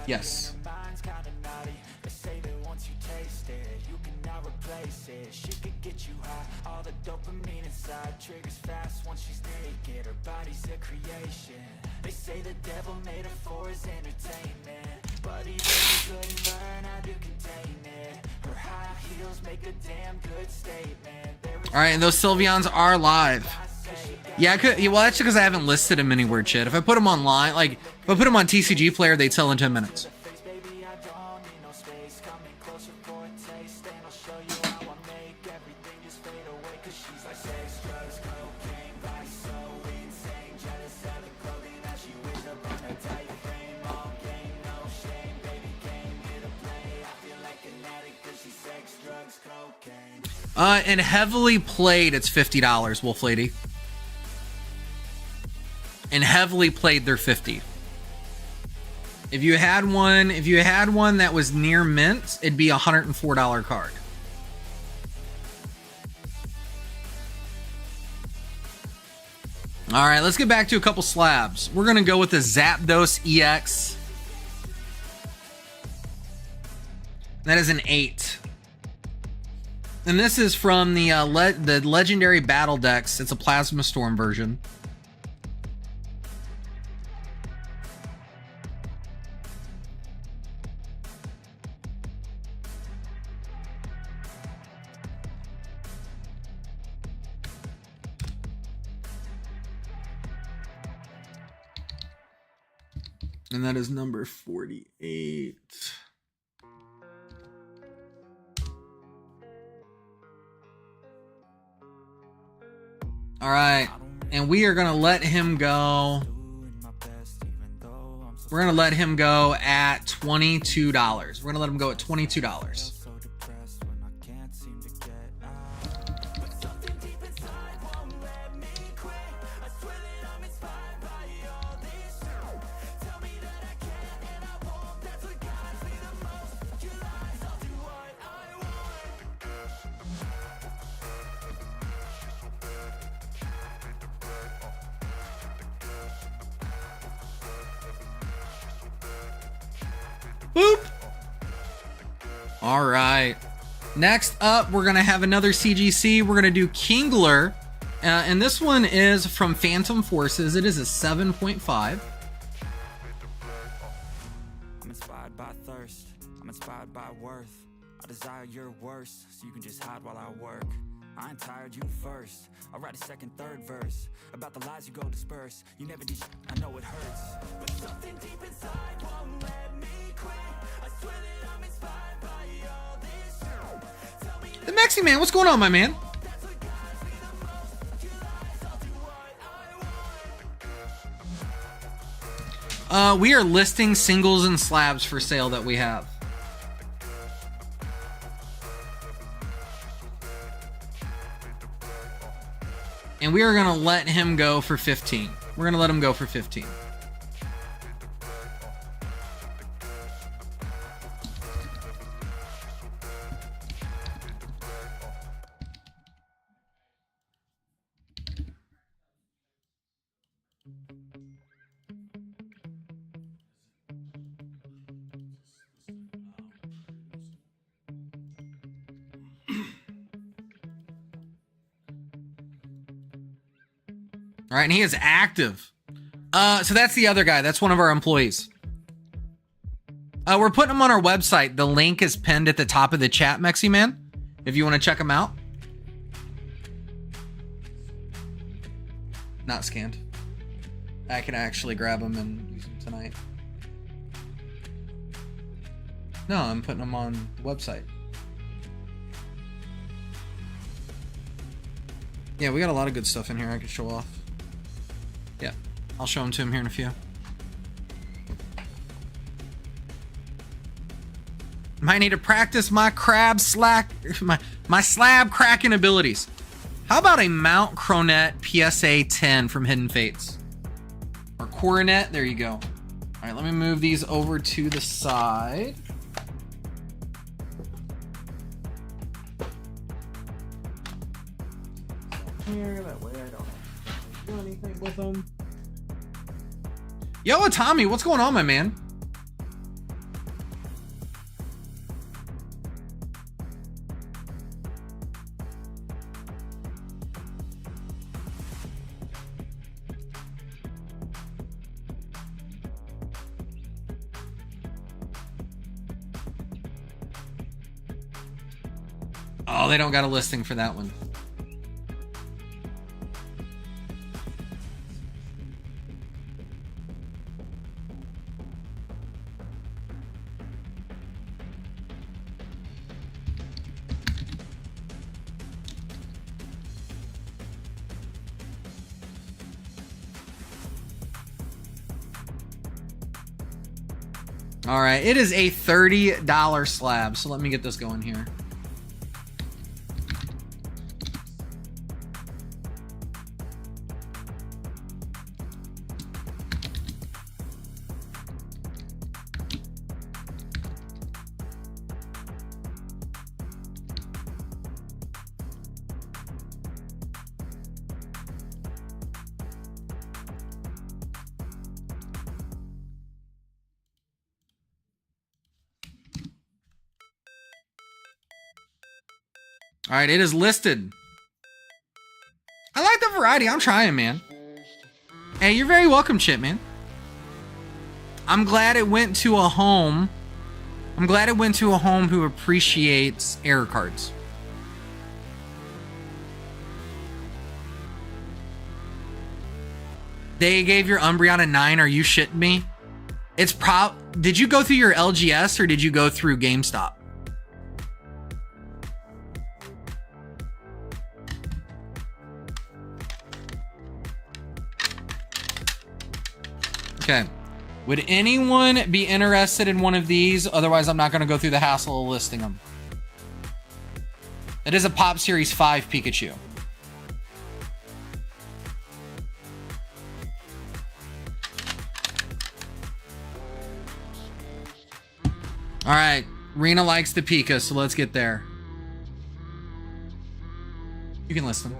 Speaker 2: Yes.
Speaker 5: face it, she could get you high. All the dopamine inside triggers fast once she's naked. Her body's a creation. They say the devil made her for his entertainment, but he really couldn't learn how to contain it. Her high heels make a damn good statement.
Speaker 2: All right, and those Sylveons are live. Yeah, I could. Well, that's because I haven't listed them anywhere, Chid. If I put them online, like if I put them on TCG Player, they'd sell in 10 minutes.
Speaker 5: Baby, I don't need no space. Coming closer for a taste, and I'll show you how I make everything just fade away. 'Cause she's like sex, drugs, cocaine, body so insane. Jealous of the clothing that she wears up on her tight frame. All game, no shame, baby came here to play. I feel like an addict 'cause she's sex, drugs, cocaine.
Speaker 2: And heavily played, it's $50, Wolf Lady. And heavily played, they're 50. If you had one that was near mint, it'd be a $104 card. All right, let's get back to a couple slabs. We're gonna go with the Zapdos EX. That is an 8. And this is from the Legendary Battle Decks. It's a Plasma Storm version. And that is number 48. All right. And we are going to let him go. We're going to let him go at $22. We're going to let him go at $22. Boop. All right. Next up, we're going to have another CGC. We're going to do Kingler. And this one is from Phantom Forces. It is a 7.5.
Speaker 5: I'm inspired by thirst. I'm inspired by worth. I desire your worst, so you can just hide while I work. I ain't tired, you first. I'll write a second, third verse about the lies you go disperse. You never did I know it hurts, but something deep inside won't let me quit. I swear that I'm inspired by all this. Tell me
Speaker 2: The Mexi Man, what's going on, my man?
Speaker 5: that's what guides me the most. You lies, I'll do what I want.
Speaker 2: We are listing singles and slabs for sale that we have. And we are going to let him go for 15. We're going to let him go for 15. All right, and he is active. So that's the other guy. That's one of our employees. We're putting him on our website. The link is pinned at the top of the chat, Mexi Man, if you want to check him out. Not scanned. I can actually grab him and use him tonight. No, I'm putting him on the website. Yeah, we got a lot of good stuff in here I can show off. Yeah, I'll show them to him here in a few. Might need to practice my my slab cracking abilities. How about a Mount Cronet PSA 10 from Hidden Fates? Or Coronet, there you go. All right, let me move these over to the side. Here, that way I don't do anything with them. Yo, Tommy, what's going on, my man? Oh, they don't got a listing for that one. All right, it is a $30 slab. So let me get this going here. All right, it is listed. I like the variety. I'm trying, man. Hey, you're very welcome, Chip, man. I'm glad it went to a home. I'm glad it went to a home who appreciates error cards. They gave your Umbreon a 9. Are you shitting me? It's did you go through your LGS or did you go through GameStop? Okay. Would anyone be interested in one of these? Otherwise, I'm not going to go through the hassle of listing them. It is a Pop Series 5 Pikachu. All right. Rena likes the Pika, so let's get there. You can list them.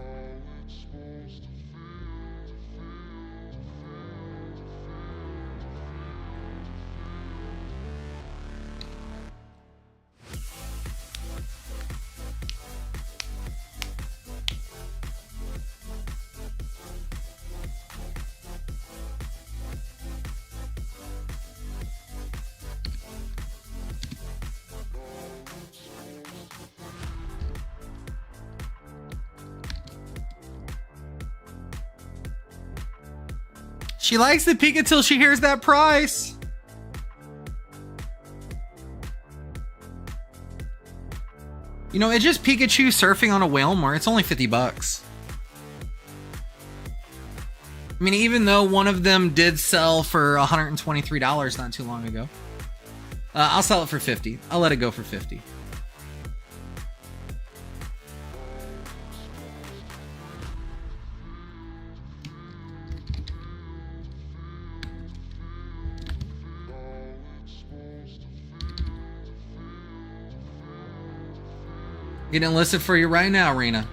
Speaker 2: She likes the Pika till she hears that price. You know, it's just Pikachu surfing on a whale more. It's only $50. I mean, even though one of them did sell for $123 not too long ago. I'll sell it for $50. I'll let it go for $50. Getting listed for you right now, Rena.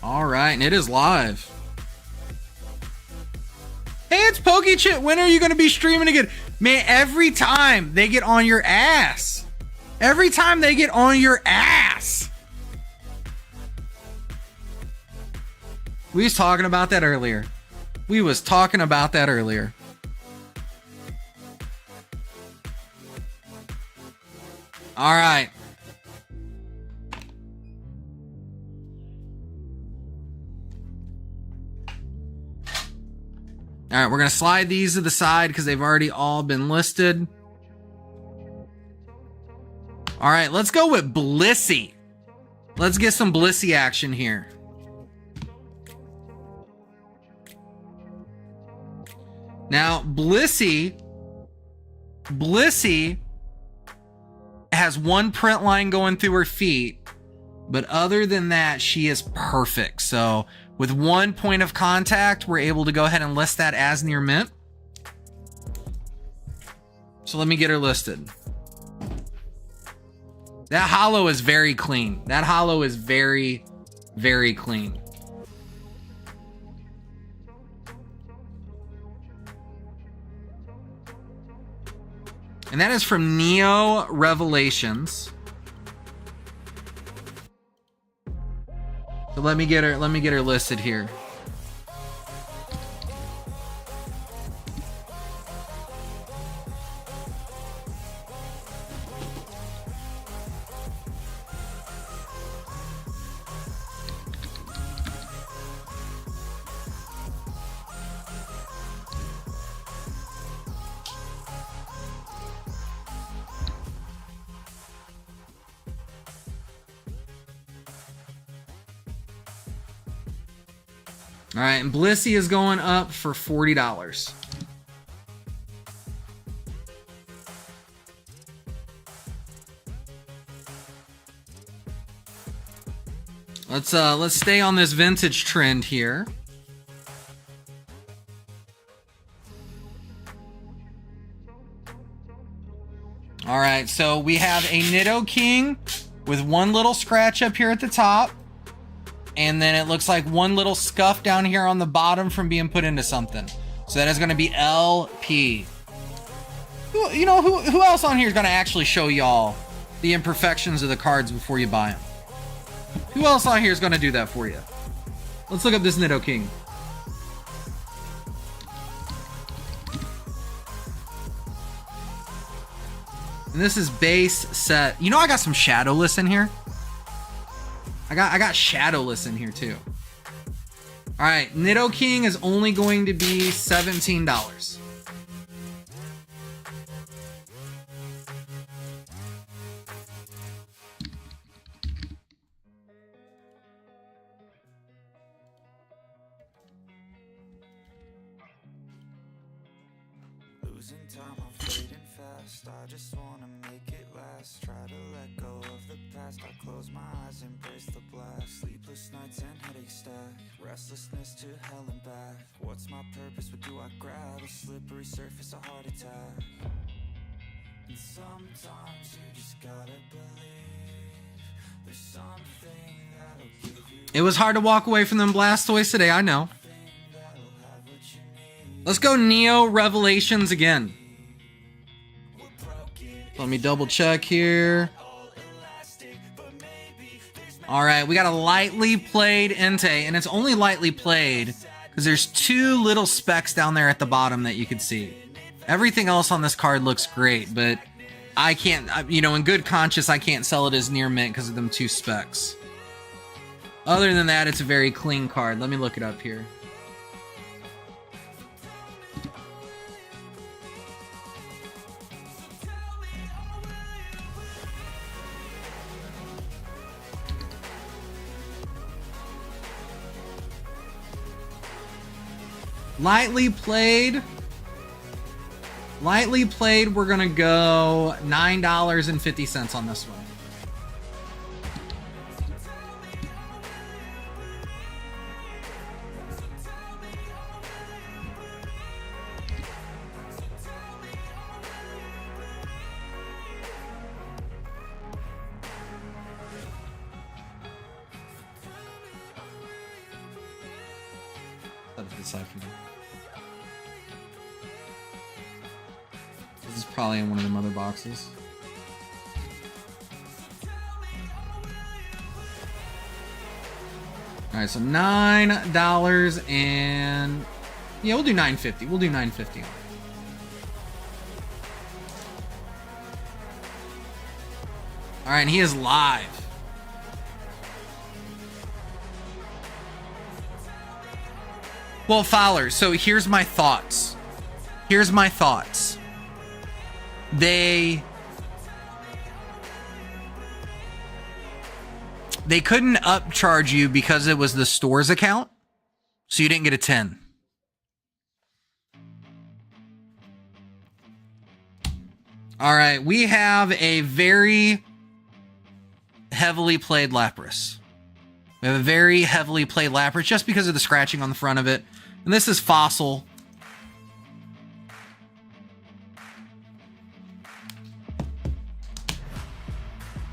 Speaker 2: All right, and it is live. Hey, it's PokeChit. When are you going to be streaming again? Man, every time they get on your ass. Every time they get on your ass. We was talking about that earlier. All right. All right, we're going to slide these to the side because they've already all been listed. All right, let's go with Blissey. Let's get some Blissey action here. Now, Blissey has one print line going through her feet, but other than that, she is perfect. So with one point of contact, we're able to go ahead and list that as near mint. So let me get her listed. That holo is very clean. That holo is very, very clean. And that is from Neo Revelations. So let me get her listed here. All right, and Blissey is going up for $40. Let's stay on this vintage trend here. All right, so we have a Nido King with one little scratch up here at the top. And then it looks like one little scuff down here on the bottom from being put into something. So that is going to be LP. Who else on here is going to actually show y'all the imperfections of the cards before you buy them? Who else on here is going to do that for you? Let's look up this Nido King. And this is base set. You know, I got some shadowless in here. I got shadowless in here too. All right, Nido King is only going to be $17.
Speaker 5: Losing time, I'm fading fast. I just wanna make it last. Try to let go of the past. I close my eyes, embrace the blast. Sleepless nights and headaches stack. Restlessness to hell and back. What's my purpose? What do I grab? A slippery surface, a heart attack. And sometimes you just gotta believe there's something that'll give you
Speaker 2: It was hard to walk away from them Blastoise today, I know. Let's go Neo Revelations again. Let me double check here. All right, we got a lightly played Entei, and it's only lightly played because there's two little specks down there at the bottom that you can see. Everything else on this card looks great, but I can't, in good conscience, I can't sell it as near mint because of them two specks. Other than that, it's a very clean card. Let me look it up here. Lightly played, we're gonna go $9.50 on this one. This is probably in one of them other boxes. All right, so $9 and yeah, we'll do $9.50. We'll do $9.50. All right, and he is live. Well, Fowler, so here's my thoughts. They couldn't upcharge you because it was the store's account, so you didn't get a 10. All right, we have a very heavily played Lapras. We have a very heavily played Lapras just because of the scratching on the front of it. And this is Fossil.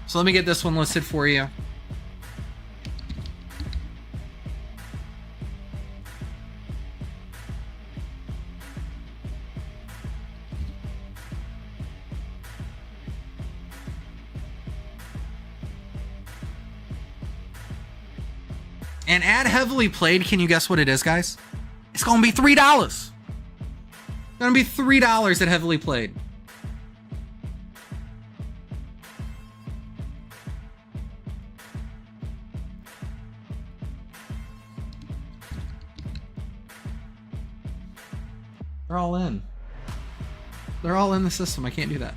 Speaker 2: So let me get this one listed for you. And at heavily played, can you guess what it is, guys? It's going to be $3. It's going to be $3 at heavily played. They're all in. They're all in the system. I can't do that.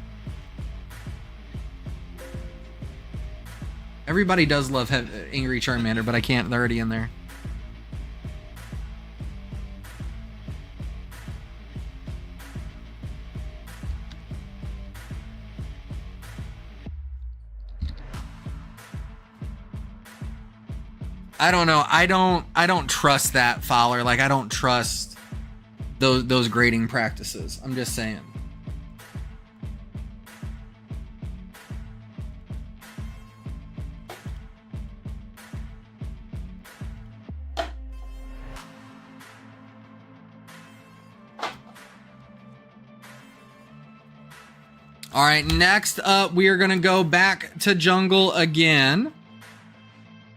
Speaker 2: Everybody does love Angry Charmander, but I can't. They're already in there. I don't know. I don't trust that, Fowler. Like, I don't trust those grading practices. I'm just saying. All right, next up, we are going to go back to jungle again.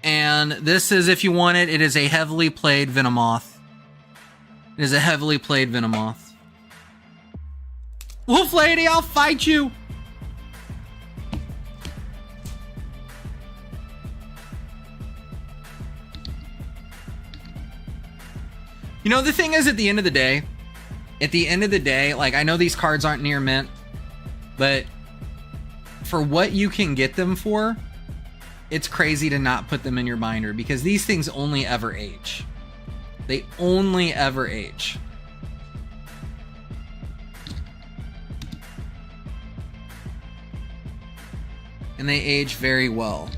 Speaker 2: And this is, if you want it, it is a heavily played Venomoth. It is a heavily played Venomoth. Wolf Lady, I'll fight you! You know, the thing is, at the end of the day, like, I know these cards aren't near mint, but for what you can get them for, it's crazy to not put them in your binder, because these things only ever age. They only ever age. And they age very well.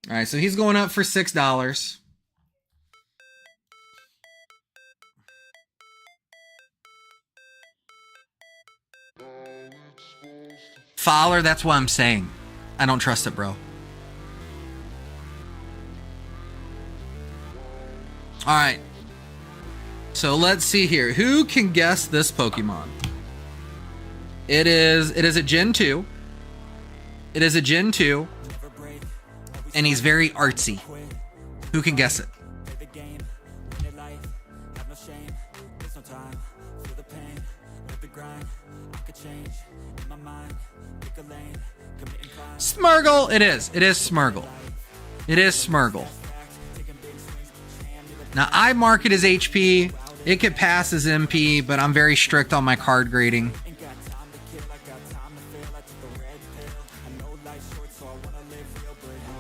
Speaker 2: All right, so he's going up for $6. Fowler, that's what I'm saying. I don't trust it, bro. All right. So let's see here. Who can guess this Pokemon? It is a Gen 2. It is a Gen 2. And he's very artsy. Who can guess it? Smurgle! It is. It is Smurgle. It is Smurgle. Now, I mark it as HP. It could pass as MP, but I'm very strict on my card grading.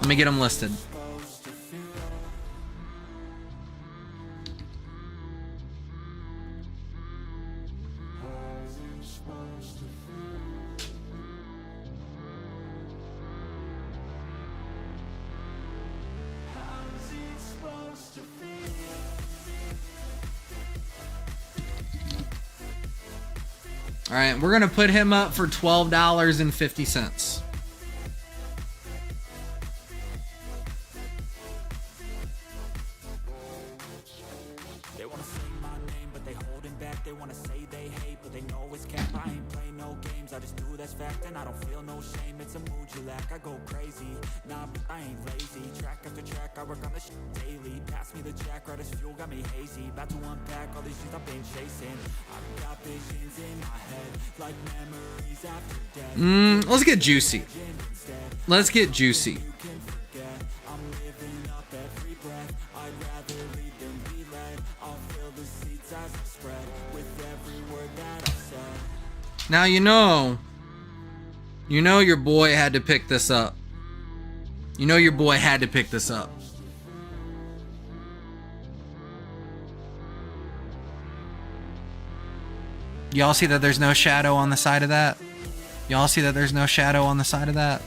Speaker 2: Let me get them listed. All right, we're going to put him up for $12.50.
Speaker 7: They wanna say my name, but they holding back. They wanna say they hate, but they know it's cap. I ain't play no games, I just do that's fact. And I don't feel no shame, it's a mood you lack. I go crazy, nah, but I ain't lazy. Track after track, I work on the shit daily. Pass me the jack, right as fuel, got me hazy. About to unpack all these shit I've been chasing. I've got visions in my head, like memories after death.
Speaker 2: Let's get juicy. Let's get juicy.
Speaker 7: You can forget, I'm living up every breath. I'd rather lead than be led. I'll fill the seats as I spread with every word that I said.
Speaker 2: Now, you know your boy had to pick this up. You know your boy had to pick this up. Y'all see that there's no shadow on the side of that? Y'all see that there's no shadow on the side of that?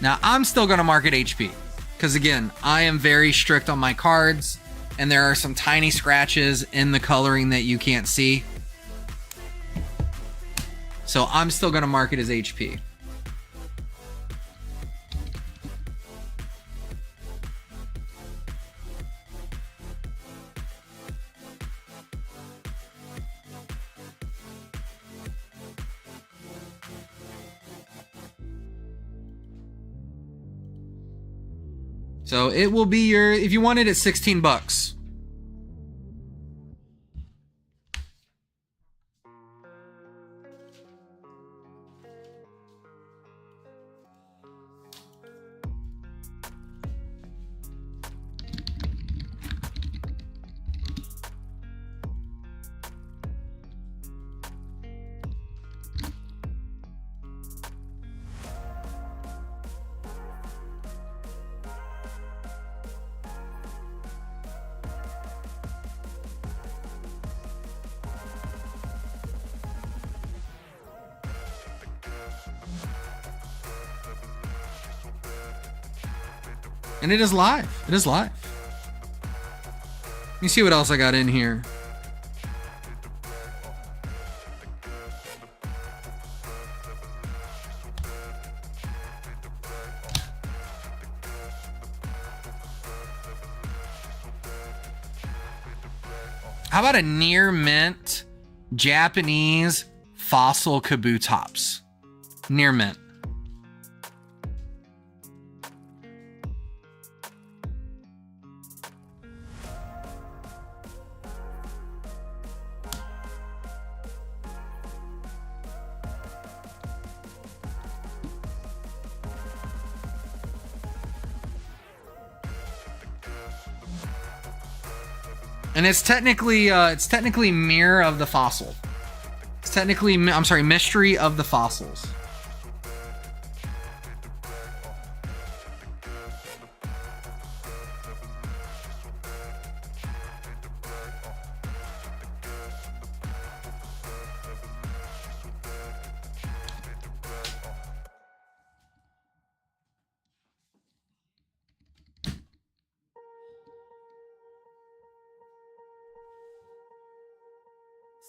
Speaker 2: Now, I'm still going to mark it HP. Because again, I am very strict on my cards. And there are some tiny scratches in the coloring that you can't see. So I'm still going to mark it as HP. So it will be your, if you want it at $16. And it is live. It is live. Let me see what else I got in here. How about a near mint Japanese fossil kabutops? Near mint. And it's technically Mirror of the Fossil. It's technically, I'm sorry, Mystery of the Fossils.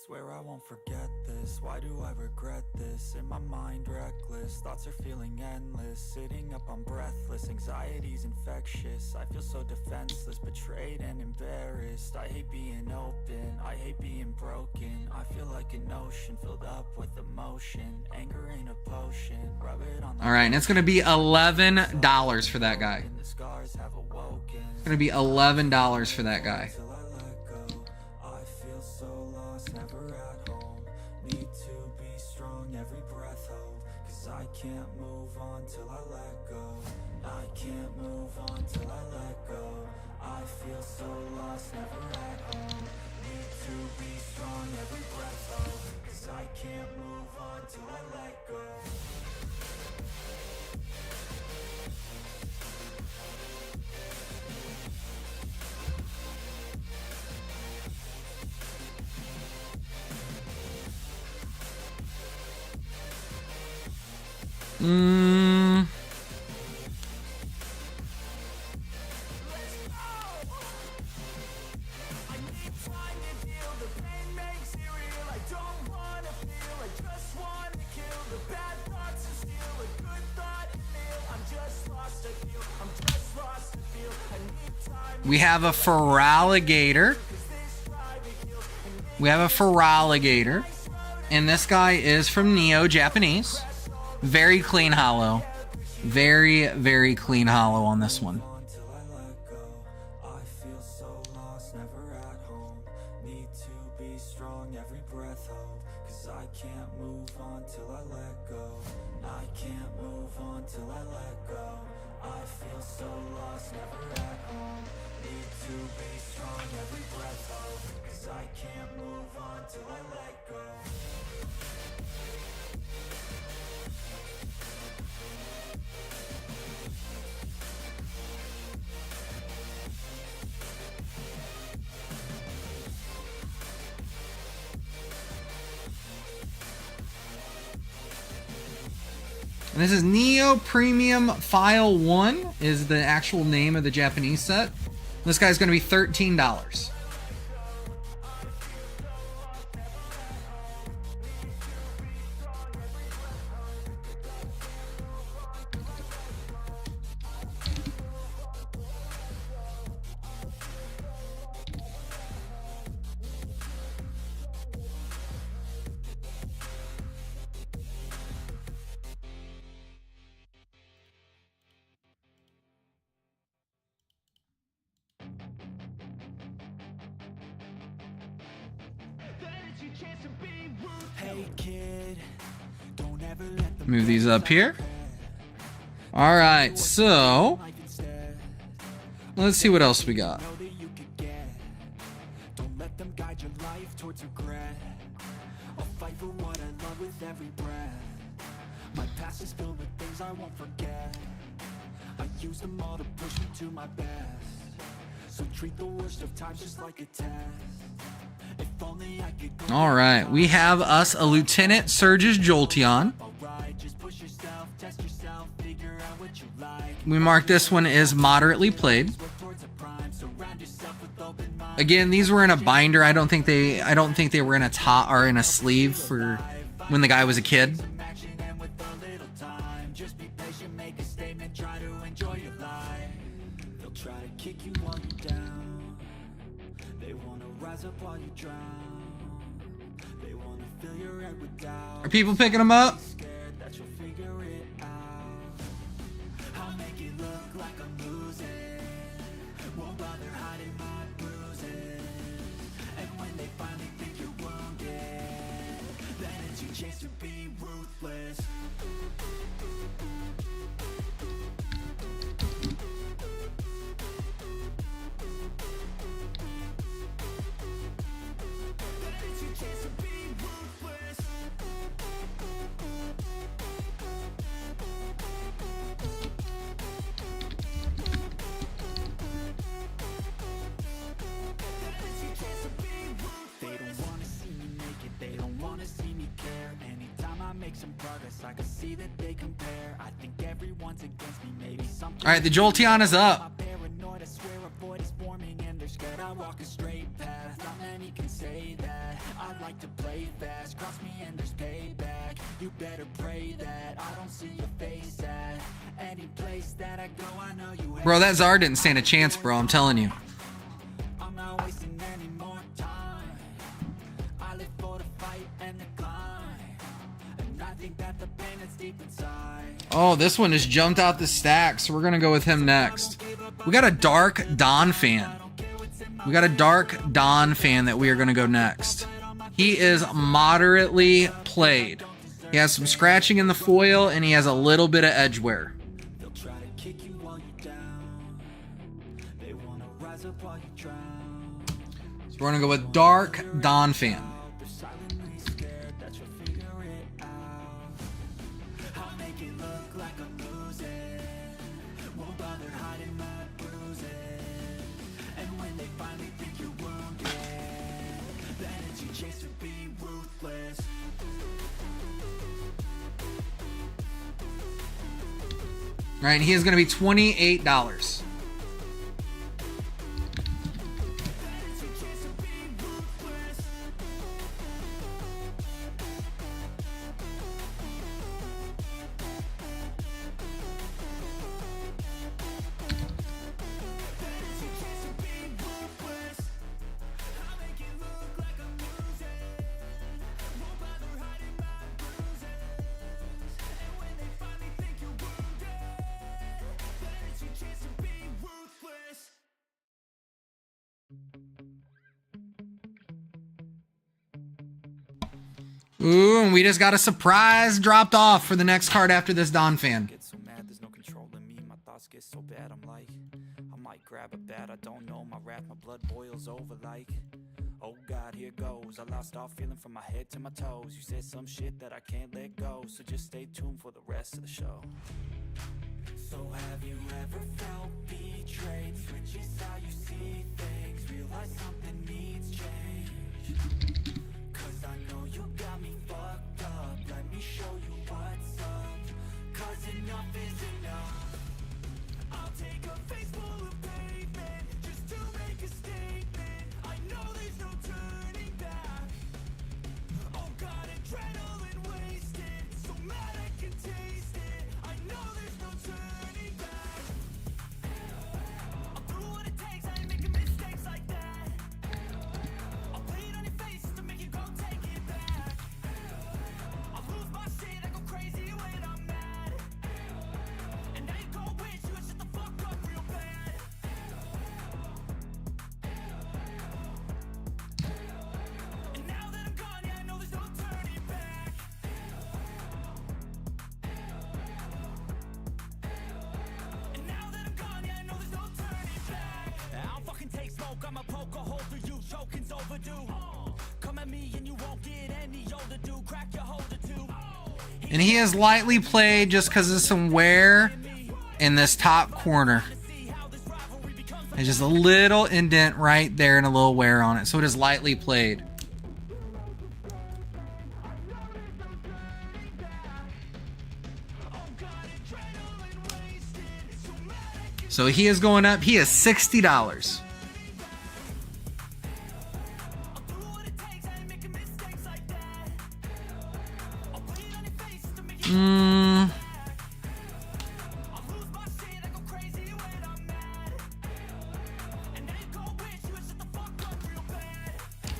Speaker 5: Swear I won't forget this, why do I regret this? In my mind reckless, thoughts are feeling endless. Sitting up, I'm breathless, anxiety's infectious. I feel so defenseless, betrayed and embarrassed. I hate being open, I hate being broken. I feel like an ocean filled up with emotion. Anger ain't a potion, rub it on the
Speaker 2: All right, and it's gonna be $11 for that guy.
Speaker 5: the scars have awoken.
Speaker 2: It's gonna be $11 for that guy.
Speaker 5: Till I let go, I feel so lost, never at home. Need to be strong, every breath hold. Cause I can't move on till I let go. I can't move on till I let go. I feel so lost, never at home. Need to be strong, every breath hold. Cause I can't move on till I let go.
Speaker 2: We have a Feraligator. We have a Feraligator. And this guy is from Neo Japanese. Very clean hollow. Very, very clean hollow on this one.
Speaker 5: Till I let go, I feel so lost, never at home. Need to be strong, every breath hold. Cause I can't move on till I let go. I can't move on till I let go. I feel so lost, never at home. Need to be strong, every breath hold. Cause I can't move on till I let go.
Speaker 2: And this is Neo Premium File 1 is the actual name of the Japanese set. This guy's going to be $13.
Speaker 5: Hey kid, don't ever let them
Speaker 2: Move these up here. All right, so
Speaker 5: life instead.
Speaker 2: let's see what else we got.
Speaker 5: Know that you could get. Don't let them guide your life towards regret. I'll fight for what I love with every breath. My past is filled with things I won't forget. I use them all to push me to my best. So treat the worst of times just like a test. If only I could go.
Speaker 2: All right, we have us a Lieutenant Surge's Jolteon.
Speaker 5: Alright, just push yourself, test yourself, figure out what
Speaker 2: We mark this one as moderately played. Again, these were in a binder. I don't think they were in a top or in a sleeve for when the guy was a kid. Are people picking them up? All right, the Jolteon is up. Bro, that Zard didn't stand a chance, bro. I'm telling you. Oh, this one has jumped out the stack, so we're going to go with him next. We got a Dark Dawn fan. We got a Dark Dawn fan that we are going to go next. He is moderately played. He has some scratching in the foil, and he has a little bit of edge wear. So we're going to go with Dark Dawn fan. All right, he is going to be $28. Ooh, and we just got a surprise dropped off for the next card after this Don fan.
Speaker 5: Get so mad, there's no control in me. My thoughts get so bad, I might grab a bat. I don't know my wrath, my blood boils over like, oh God, here goes. I lost all feeling from my head to my toes. You said some shit that I can't let go, so just stay tuned for the rest of the show. So have you ever felt betrayed? Switches how you see things, realize something needs change. Cause I know you got me fucked up. Let me show you what's up. Cause enough is enough. I'll take a face full of pavement just to make a statement. I know there's no turning back. Oh God, adrenaline wasted, so mad I can taste it. I know there's no turning back. I'll do what it takes, I ain't making mistakes like that. I'll bleed on your face to make you go take it back. I'll lose my shit, I go crazy when I'm mad. And I ain't gon' wish you would shut the fuck up real bad. And now that I'm gone, yeah, I know there's no turning back. And now that I'm gone, yeah, I know there's no turning back. I'll fucking take smoke, I'ma poke a hole through you, choking's overdue. Come at me and you won't get any older, dude. Crack your holder too.
Speaker 2: And he is lightly played just because of some wear in this top corner. There's just a little indent right there and a little wear on it. So it is lightly played. So he is going up. He is $60.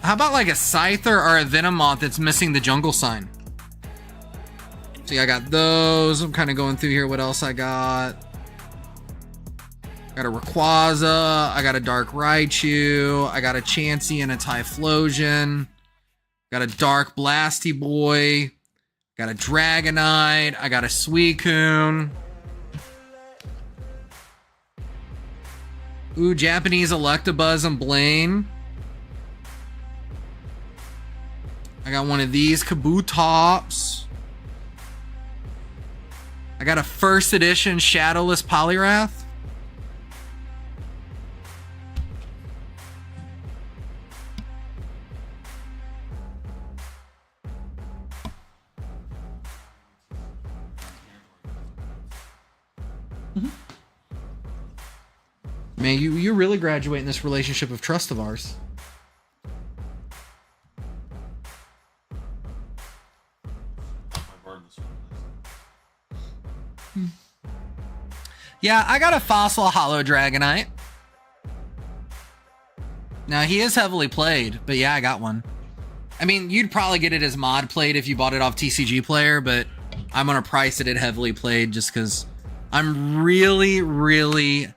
Speaker 2: How about like a Scyther or a Venomoth that's missing the jungle sign? See, I got those. I'm kind of going through here. What else I got? Got a Rayquaza. I got a Dark Raichu. I got a Chansey and a Typhlosion. Got a Dark Blasty Boy. Got a Dragonite. I got a Suicune. Ooh, Japanese Electabuzz and Blaine. I got one of these Kabutops. I got a first edition Shadowless Poliwrath. Man, you're really graduating this relationship of trust of ours. Yeah, I got a Fossil Hollow Dragonite. Now, he is heavily played, but yeah, I got one. I mean, you'd probably get it as mod played if you bought it off TCG Player, but I'm going to price it at heavily played just because I'm really...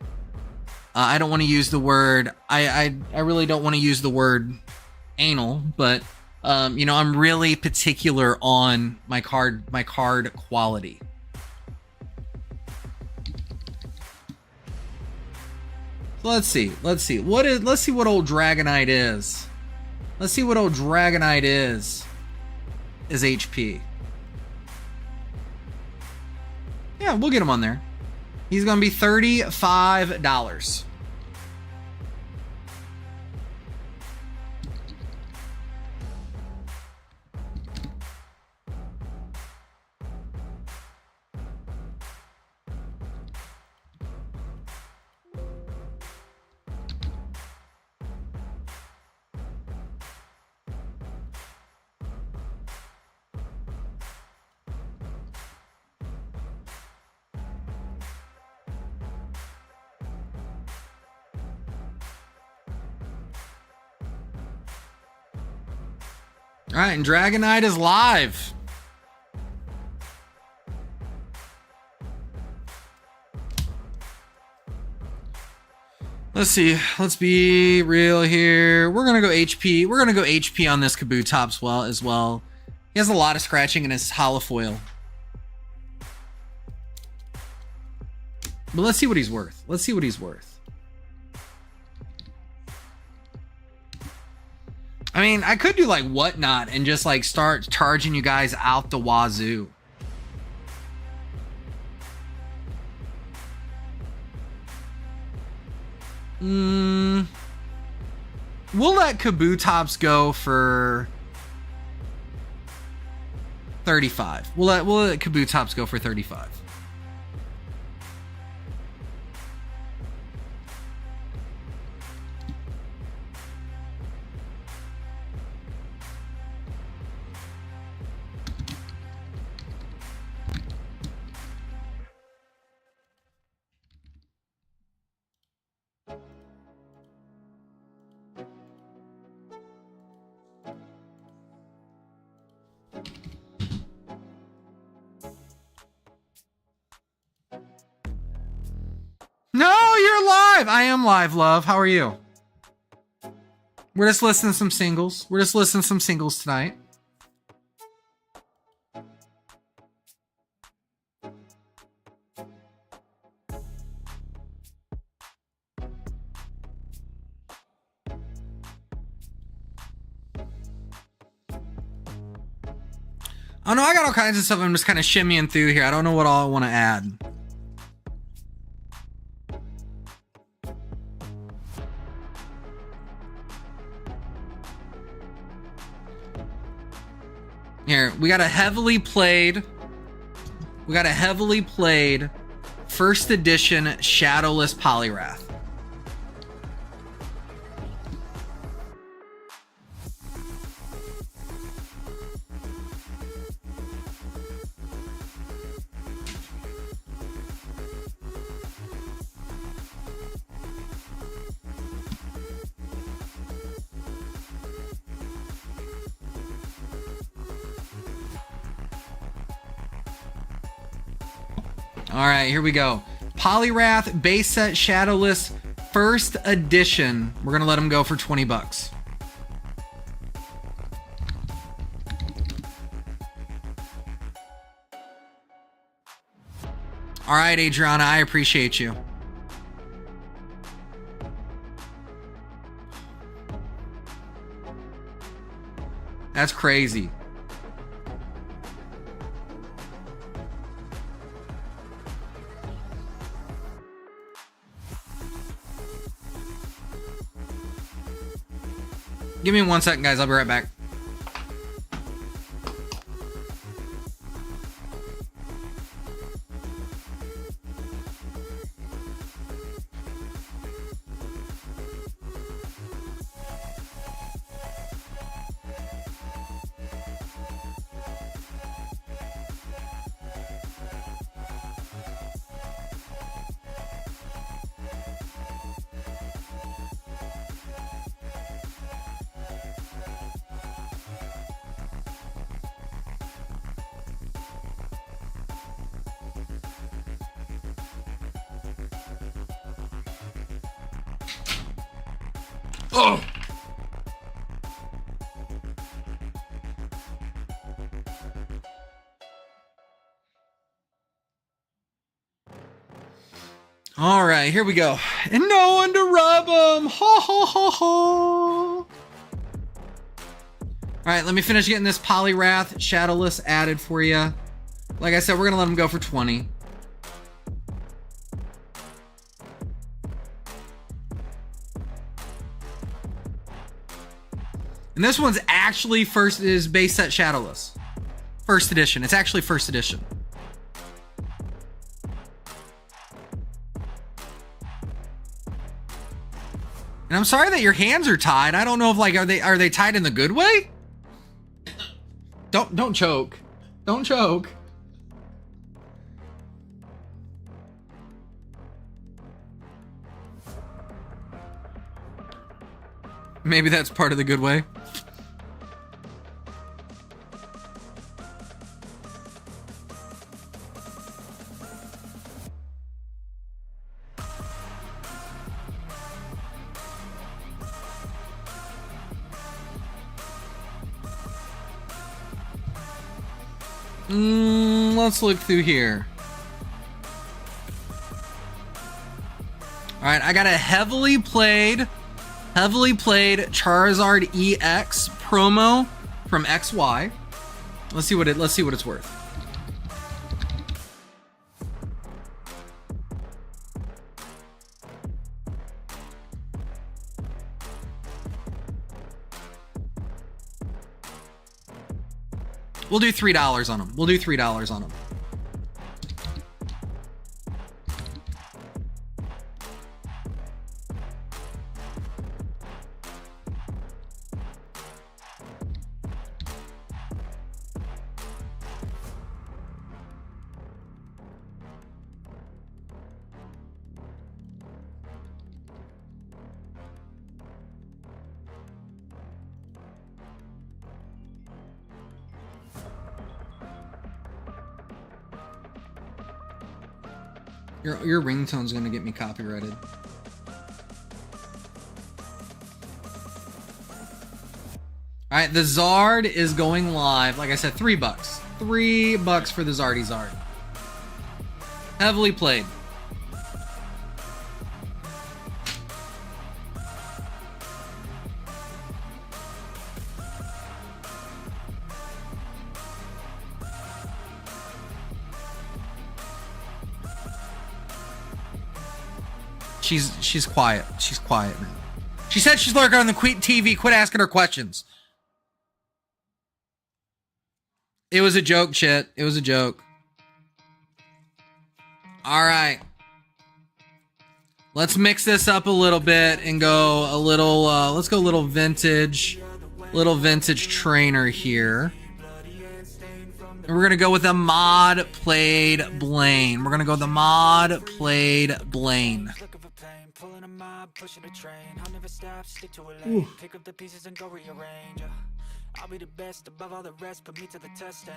Speaker 2: I don't want to use the word... I really don't want to use the word anal, but, you know, I'm really particular on my card quality. Let's see what old Dragonite is. Let's see what old Dragonite is HP. Yeah, we'll get him on there. He's gonna be $35. All right, and Dragonite is live. Let's see. Let's be real here. We're gonna go HP. We're gonna go HP on this Kabutops as well. He has a lot of scratching in his holofoil. But let's see what he's worth. Let's see what he's worth. I mean, I could do like Whatnot and just like start charging you guys out the wazoo. We'll let Kabutops go for 35. We'll let Kabutops go for 35. No, you're live. I am live, love. How are you? We're just listening to some singles. We're just listening to some singles tonight. Oh no, I got all kinds of stuff I'm just kind of shimmying through here. I don't know what all I want to add. Here, we got a heavily played first edition Shadowless Polyrath. All right, here we go. Polyrath base set Shadowless first edition. We're gonna let him go for 20 bucks. All right, Adriana, I appreciate you. That's crazy. Give me 1 second, guys. I'll be right back. Oh! All right, here we go. And no one to rub them. Ha ha ha ha. All right, let me finish getting this Polyrath Shadowless added for you. Like I said, we're gonna let him go for 20. And this one's actually is base set Shadowless. First edition. It's actually first edition. And I'm sorry that your hands are tied. I don't know if like are they tied in the good way? Don't choke. Don't choke. Maybe that's part of the good way. Let's look through here. All right, I got a heavily played Charizard EX promo from XY. Let's see what it's worth. We'll do $3 on them. We'll do $3 on them. Your ringtone's gonna get me copyrighted. Alright, the Zard is going live. Like I said, $3. $3 for the Zardy Zard. Heavily played. She's quiet. She's quiet now. She said she's lurking on the TV. Quit asking her questions. It was a joke, Chit. It was a joke. All right. Let's mix this up a little bit and go a little, let's go a little vintage trainer here. And we're going to go with a mod played Blaine. We're going to go with the mod played Blaine.
Speaker 5: Pulling a mob, pushing a train. I'll never stop, stick to a lane. Pick up the pieces and go rearrange. I'll be the best above all the rest, put me to the test.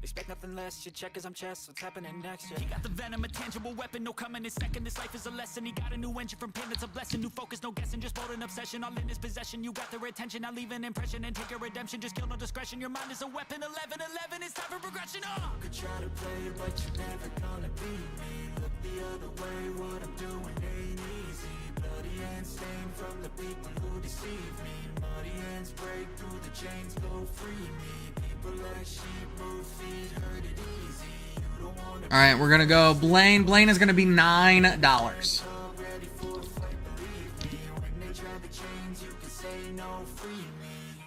Speaker 5: Expect nothing less, your check as I'm chess. What's happening next?
Speaker 7: He got the venom, a tangible weapon, no coming in second. This life is a lesson. He got a new engine from pain, it's a blessing. New focus, no guessing, just bold and obsession. All in his possession, you got their attention. I'll leave an impression and take your redemption. Just kill no discretion. Your mind is a weapon. 11-11, it's time for progression.
Speaker 5: Could try to play, but you're never gonna beat me. Look the other way, what I'm doing ain't easy. Bloody hands stained from the people who deceive me. Muddy hands break through the chains, go free me. People like sheep move feet, hurt it easy. You don't wanna
Speaker 2: All right, we're going to go Blaine. Blaine is going to be $9.
Speaker 5: ready for a fight, believe me. When they try the chains, you can say no, free me.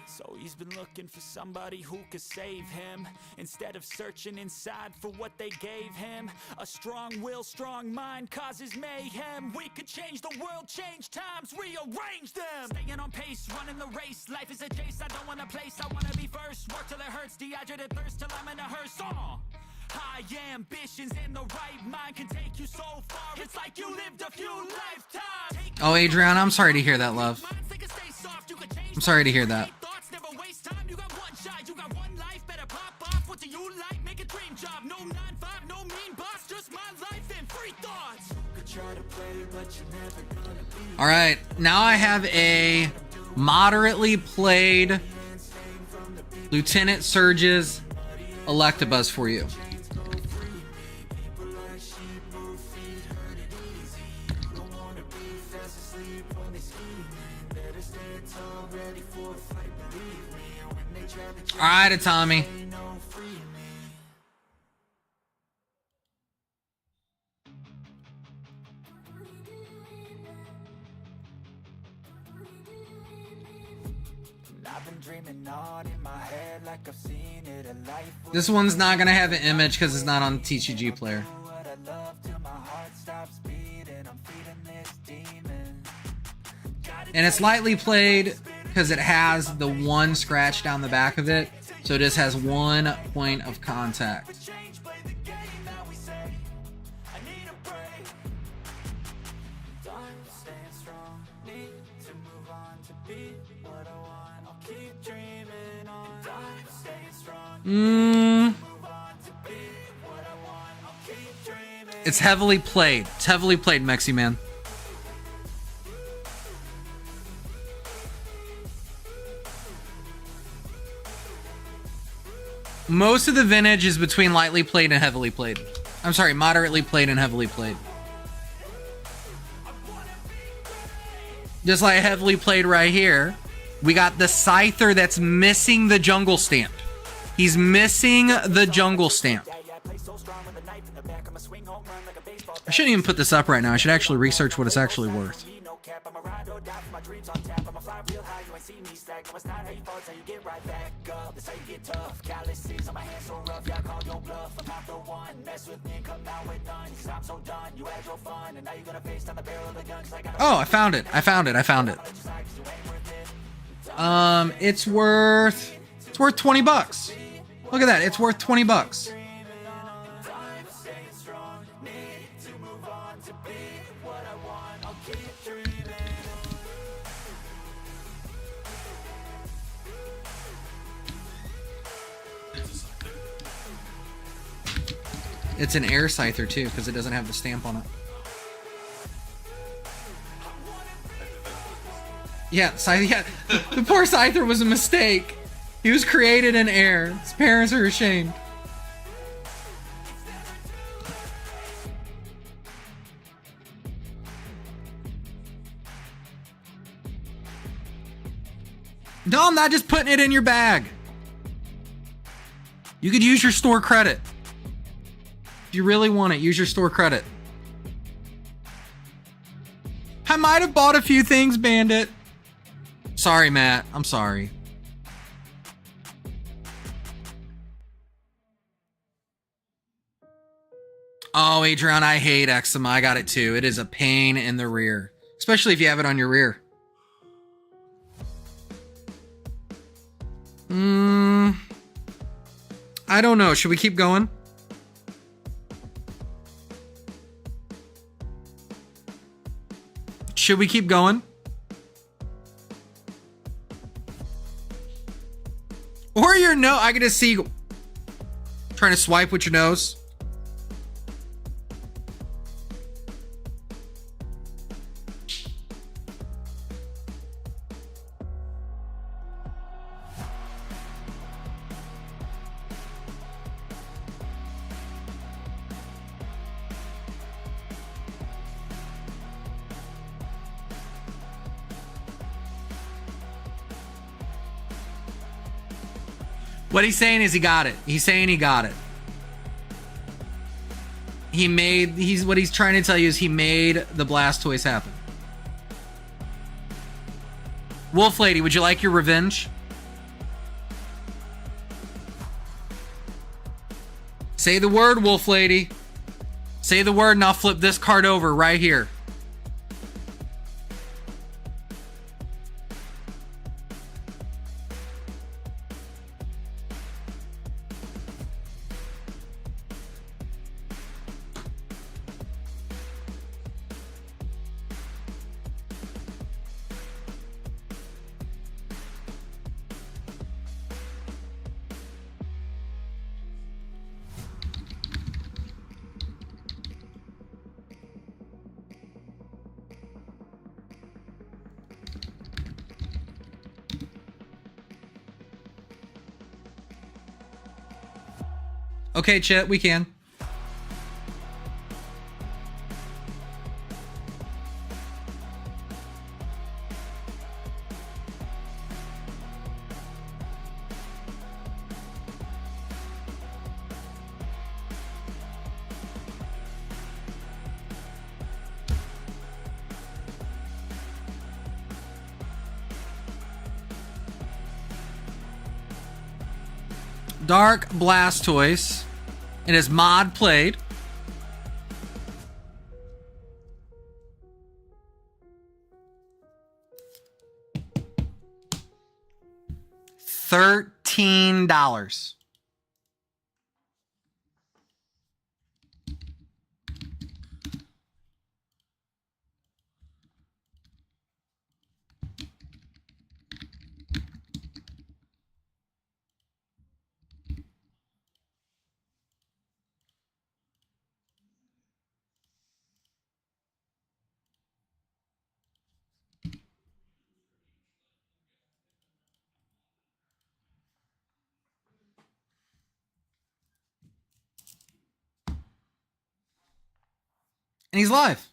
Speaker 5: So he's been looking for somebody who could save him, instead of searching inside for what they gave him. A strong will, strong mind causes mayhem. We could change the world, change times, rearrange them. Staying on pace, running the race. Life is a chase, I don't want a place. I wanna be first, work till it hurts. Dehydrated thirst till I'm in a hearse. High ambitions in the right mind can take you so far. It's like you lived a few lifetimes.
Speaker 2: Oh, Adriana, I'm sorry to hear that, love. I'm sorry to hear that.
Speaker 7: Thoughts never waste time. You got one shot, you got one life. Better pop off. What do you like? Make a dream job. No 9-5, no mean boss. Just my life and free thoughts.
Speaker 5: Could try to play, but you're never gonna beat.
Speaker 2: All right, now I have a moderately played Lieutenant Surge's Electabuzz for you. All right, Tommy.
Speaker 5: I've been dreaming on in my head like I've seen it. A life
Speaker 2: This one's not gonna have an image because it's not on TCG Player.
Speaker 5: what I love till my heart stops beating. I'm feeding this demon.
Speaker 2: And it's lightly played because it has the one scratch down the back of it, so it just has one point of contact.
Speaker 5: Change, play the game that we say. I need a break. Done staying strong. Need to move on to be what I want. I'll keep dreaming on. Done staying strong. Move on to be what I want. I'll keep dreaming.
Speaker 2: It's heavily played. It's heavily played, Mexi Man. Most of the vintage is between lightly played and heavily played. I'm sorry, moderately played and heavily played. Just like heavily played right here, we got the Scyther that's missing the jungle stamp. He's missing the jungle stamp. I shouldn't even put this up right now. I should actually research what it's actually worth. Oh, I found it. I found it. I found it. It's worth 20 bucks. Look at that. It's worth 20 bucks. It's an air Scyther too, because it doesn't have the stamp on it. Yeah, the poor Scyther was a mistake. He was created in air. His parents are ashamed. No, I'm not just putting it in your bag. You could use your store credit. If you really want it, use your store credit. I might have bought a few things, Bandit. Sorry, Matt. I'm sorry. Oh, Adrian, I hate eczema. I got it too. It is a pain in the rear, especially if you have it on your rear. I don't know. Should we keep going? Should we keep going? Or your nose? I can just see trying to swipe with your nose. What he's saying is he got it. He's saying he got it. What he's trying to tell you is he made the Blastoise happen. Wolf Lady, would you like your revenge? Say the word, Wolf Lady. Say the word and I'll flip this card over right here. Okay, chat, we can. Dark Blastoise. It is mod played. $13. And he's live.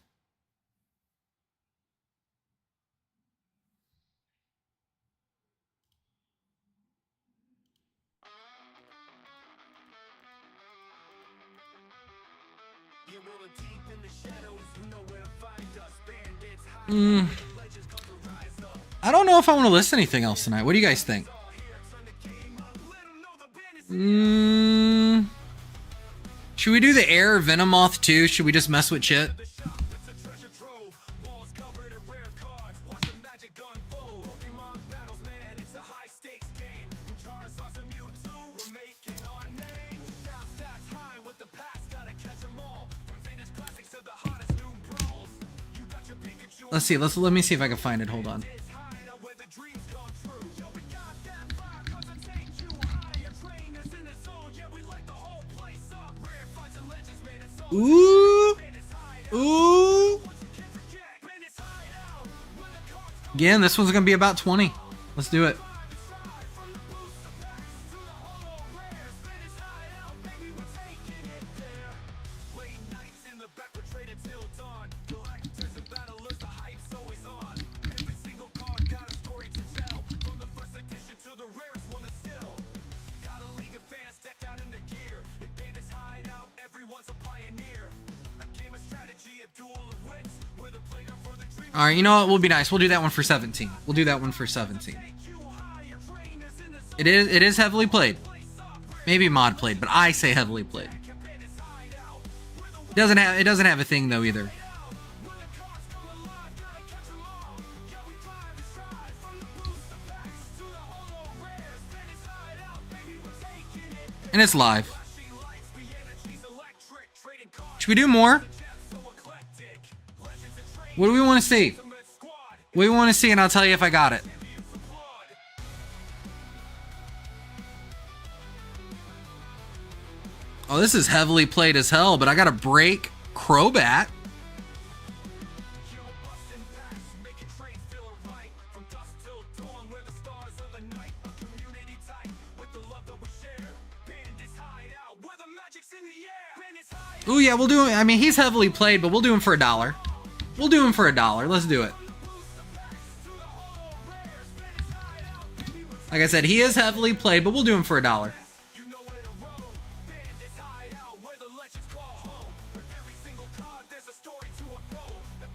Speaker 2: I don't know if I want to listen to anything else tonight. What do you guys think? Should we do the Air Venomoth too? Should we just mess with Chit? Let's see. Let me see if I can find it. Hold on. Ooh. Ooh. Again, this one's going to be about 20. Let's do it. All right, you know what? We'll be nice. We'll do that one for 17. We'll do that one for 17. It is heavily played. Maybe mod played, but I say heavily played. It doesn't have a thing though either. And it's live. Should we do more? What do we want to see? What do we want to see, and I'll tell you if I got it. Oh, this is heavily played as hell, but I got to break Crobat. Ooh, yeah, we'll do him. I mean, he's heavily played, but we'll do him for $1. We'll do him for $1. Let's do it. Like I said, he is heavily played, but we'll do him for $1.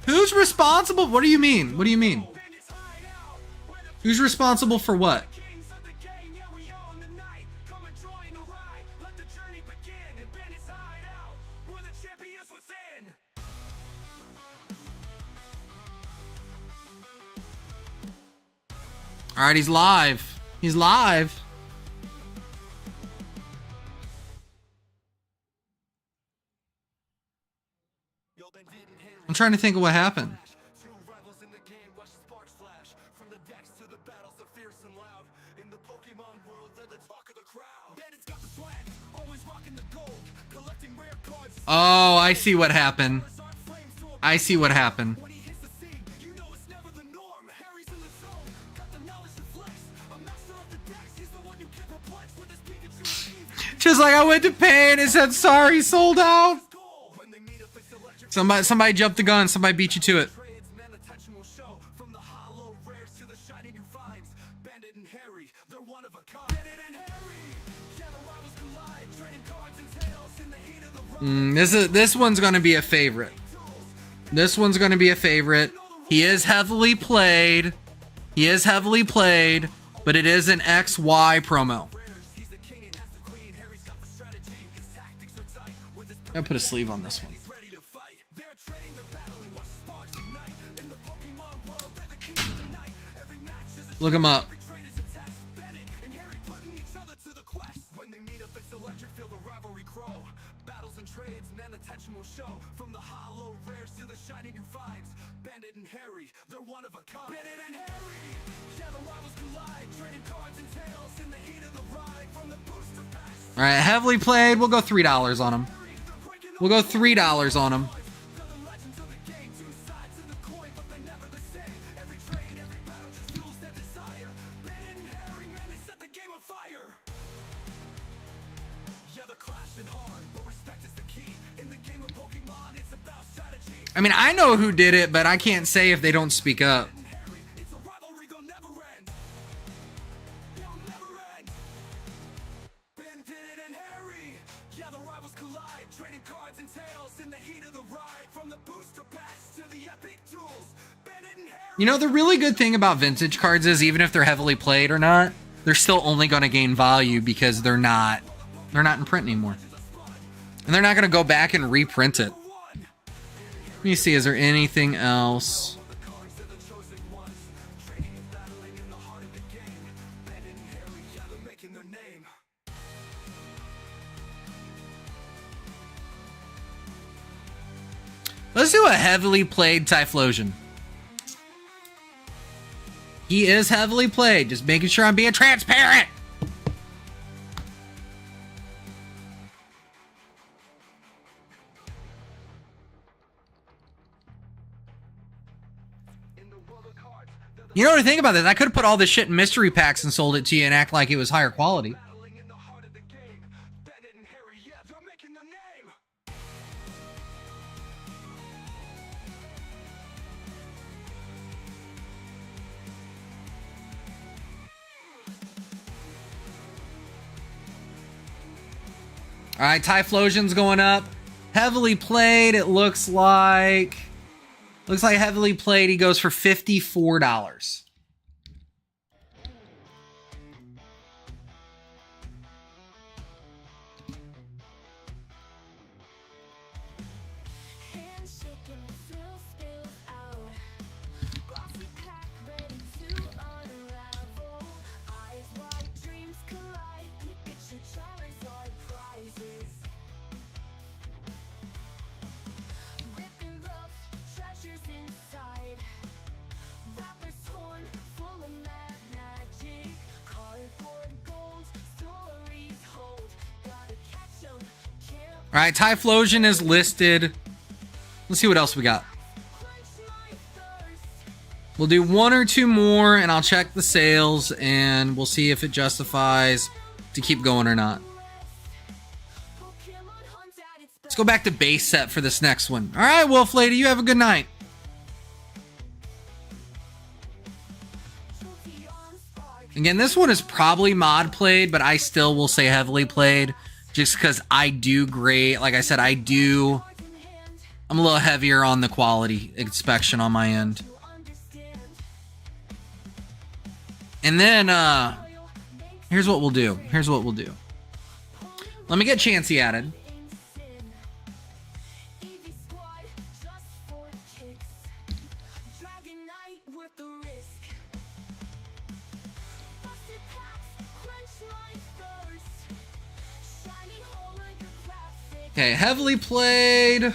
Speaker 2: Who's responsible? What do you mean? What do you mean? Who's responsible for what? All right, he's live. He's live. I'm trying to think of what happened. Oh, I see what happened. I see what happened. Just like I went to pay and it said sorry, sold out. Somebody jumped the gun. Somebody beat you to it. This one's gonna be a favorite. This one's gonna be a favorite. He is heavily played. He is heavily played, but it is an XY promo. I'll put a sleeve on this one. Look him up. All right, heavily played. We'll go $3 on him. We'll go $3 on him. I mean, I know who did it, but I can't say if they don't speak up. You know, the really good thing about vintage cards is even if they're heavily played or not, they're still only going to gain value because they're not in print anymore. And they're not going to go back and reprint it. Let me see, is there anything else? Let's do a heavily played Typhlosion. He is heavily played. Just making sure I'm being transparent. You know what I think about this? I could have put all this shit in mystery packs and sold it to you and act like it was higher quality. All right, Typhlosion's going up. Heavily played, it looks like. Looks like heavily played, he goes for $54. All right, Typhlosion is listed. Let's see what else we got. We'll do one or two more, and I'll check the sales, and we'll see if it justifies to keep going or not. Let's go back to base set for this next one. All right, Wolf Lady, you have a good night. Again, this one is probably mod played, but I still will say heavily played, just because I do great. Like I said, I'm a little heavier on the quality inspection on my end. And then, here's what we'll do. Let me get Chansey added. Okay, heavily played. Like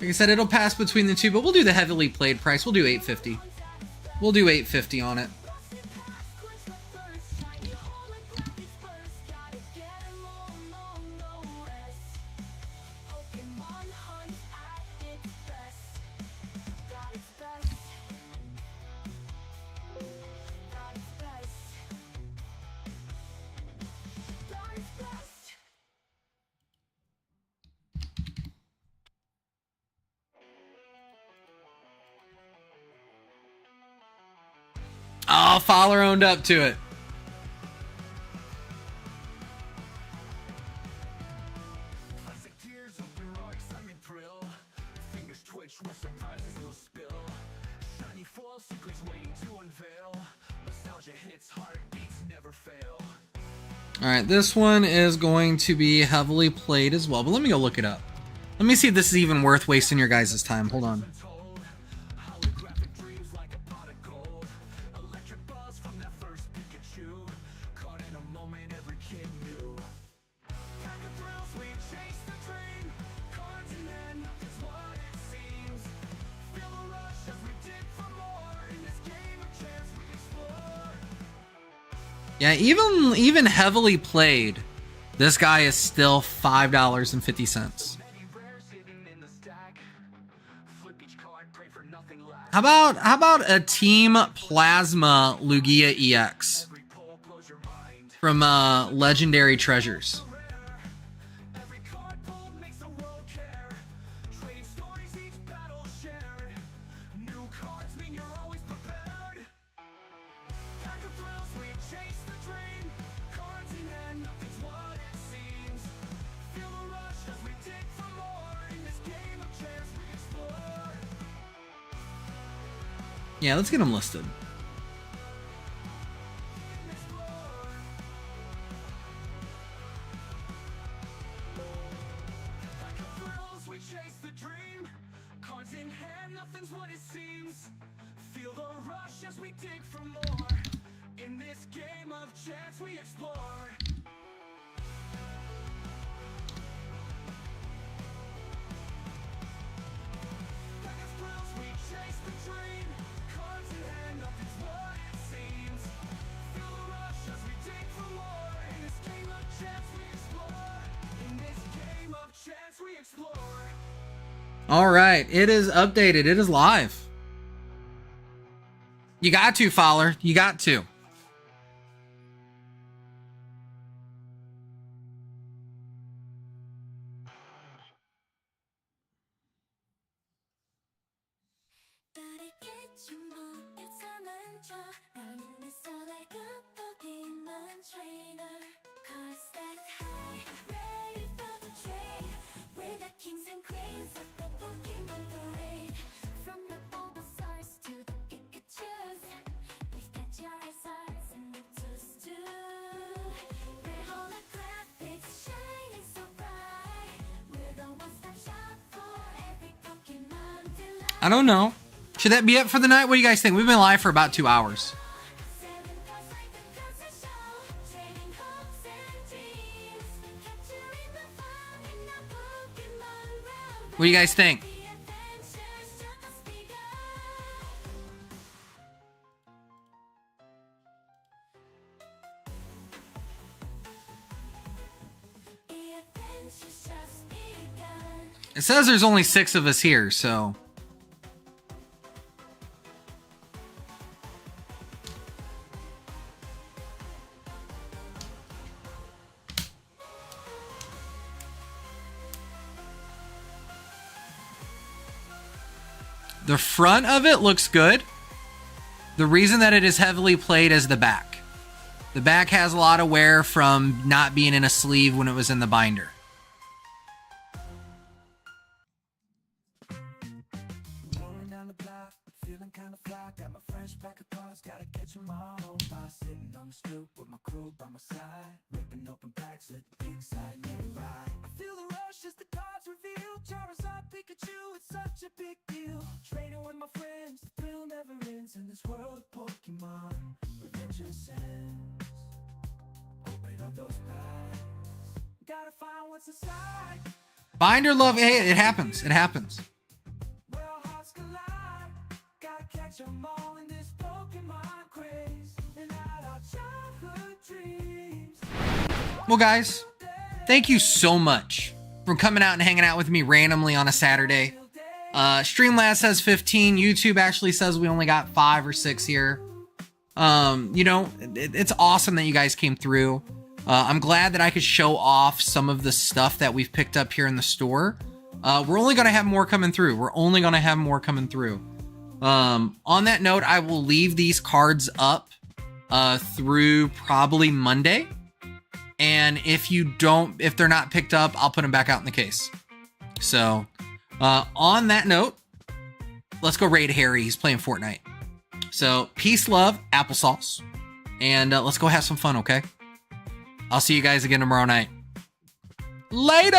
Speaker 2: I said, it'll pass between the two, but we'll do the heavily played price. We'll do $850. We'll do $850 on it. Oh, Fowler owned up to it. All right, this one is going to be heavily played as well, but let me go look it up. Let me see if this is even worth wasting your guys' time. Hold on. Yeah, even heavily played, this guy is still $5.50. How about a Team Plasma Lugia EX from Legendary Treasures? Yeah, let's get them listed. All right, it is updated. It is live. You got to, Fowler. You got to. I don't know. Should that be it for the night? What do you guys think? We've been live for about 2 hours. What do you guys think? It says there's only 6 of us here, so. The front of it looks good. The reason that it is heavily played is the back. The back has a lot of wear from not being in a sleeve when it was in the binder.
Speaker 5: Rolling down the block, feeling kind of fly. Got my fresh pack of cards, gotta catch 'em all. Sitting on the stoop with my crew by my side, ripping open packs at the big side, nearby. I feel the rush as the cards reveal. Charizard, Pikachu, it's such a big deal. Trading with my friends, the thrill never ends in this world of Pokemon. Adventure ends. Open up those packs. Gotta find what's inside.
Speaker 2: Binder love, hey, it happens. It happens.
Speaker 5: Where our hearts collide. Gotta catch 'em all in this Pokemon craze. And out our childhood dreams.
Speaker 2: Well, guys, thank you so much for coming out and hanging out with me randomly on a Saturday. Streamlabs says 15. YouTube actually says we only got 5 or 6 here. You know, it's awesome that you guys came through. I'm glad that I could show off some of the stuff that we've picked up here in the store. We're only going to have more coming through. On that note, I will leave these cards up through probably Monday. And if they're not picked up, I'll put them back out in the case. So, on that note, let's go raid Harry. He's playing Fortnite. So, peace, love, applesauce. And let's go have some fun, okay? I'll see you guys again tomorrow night. Later!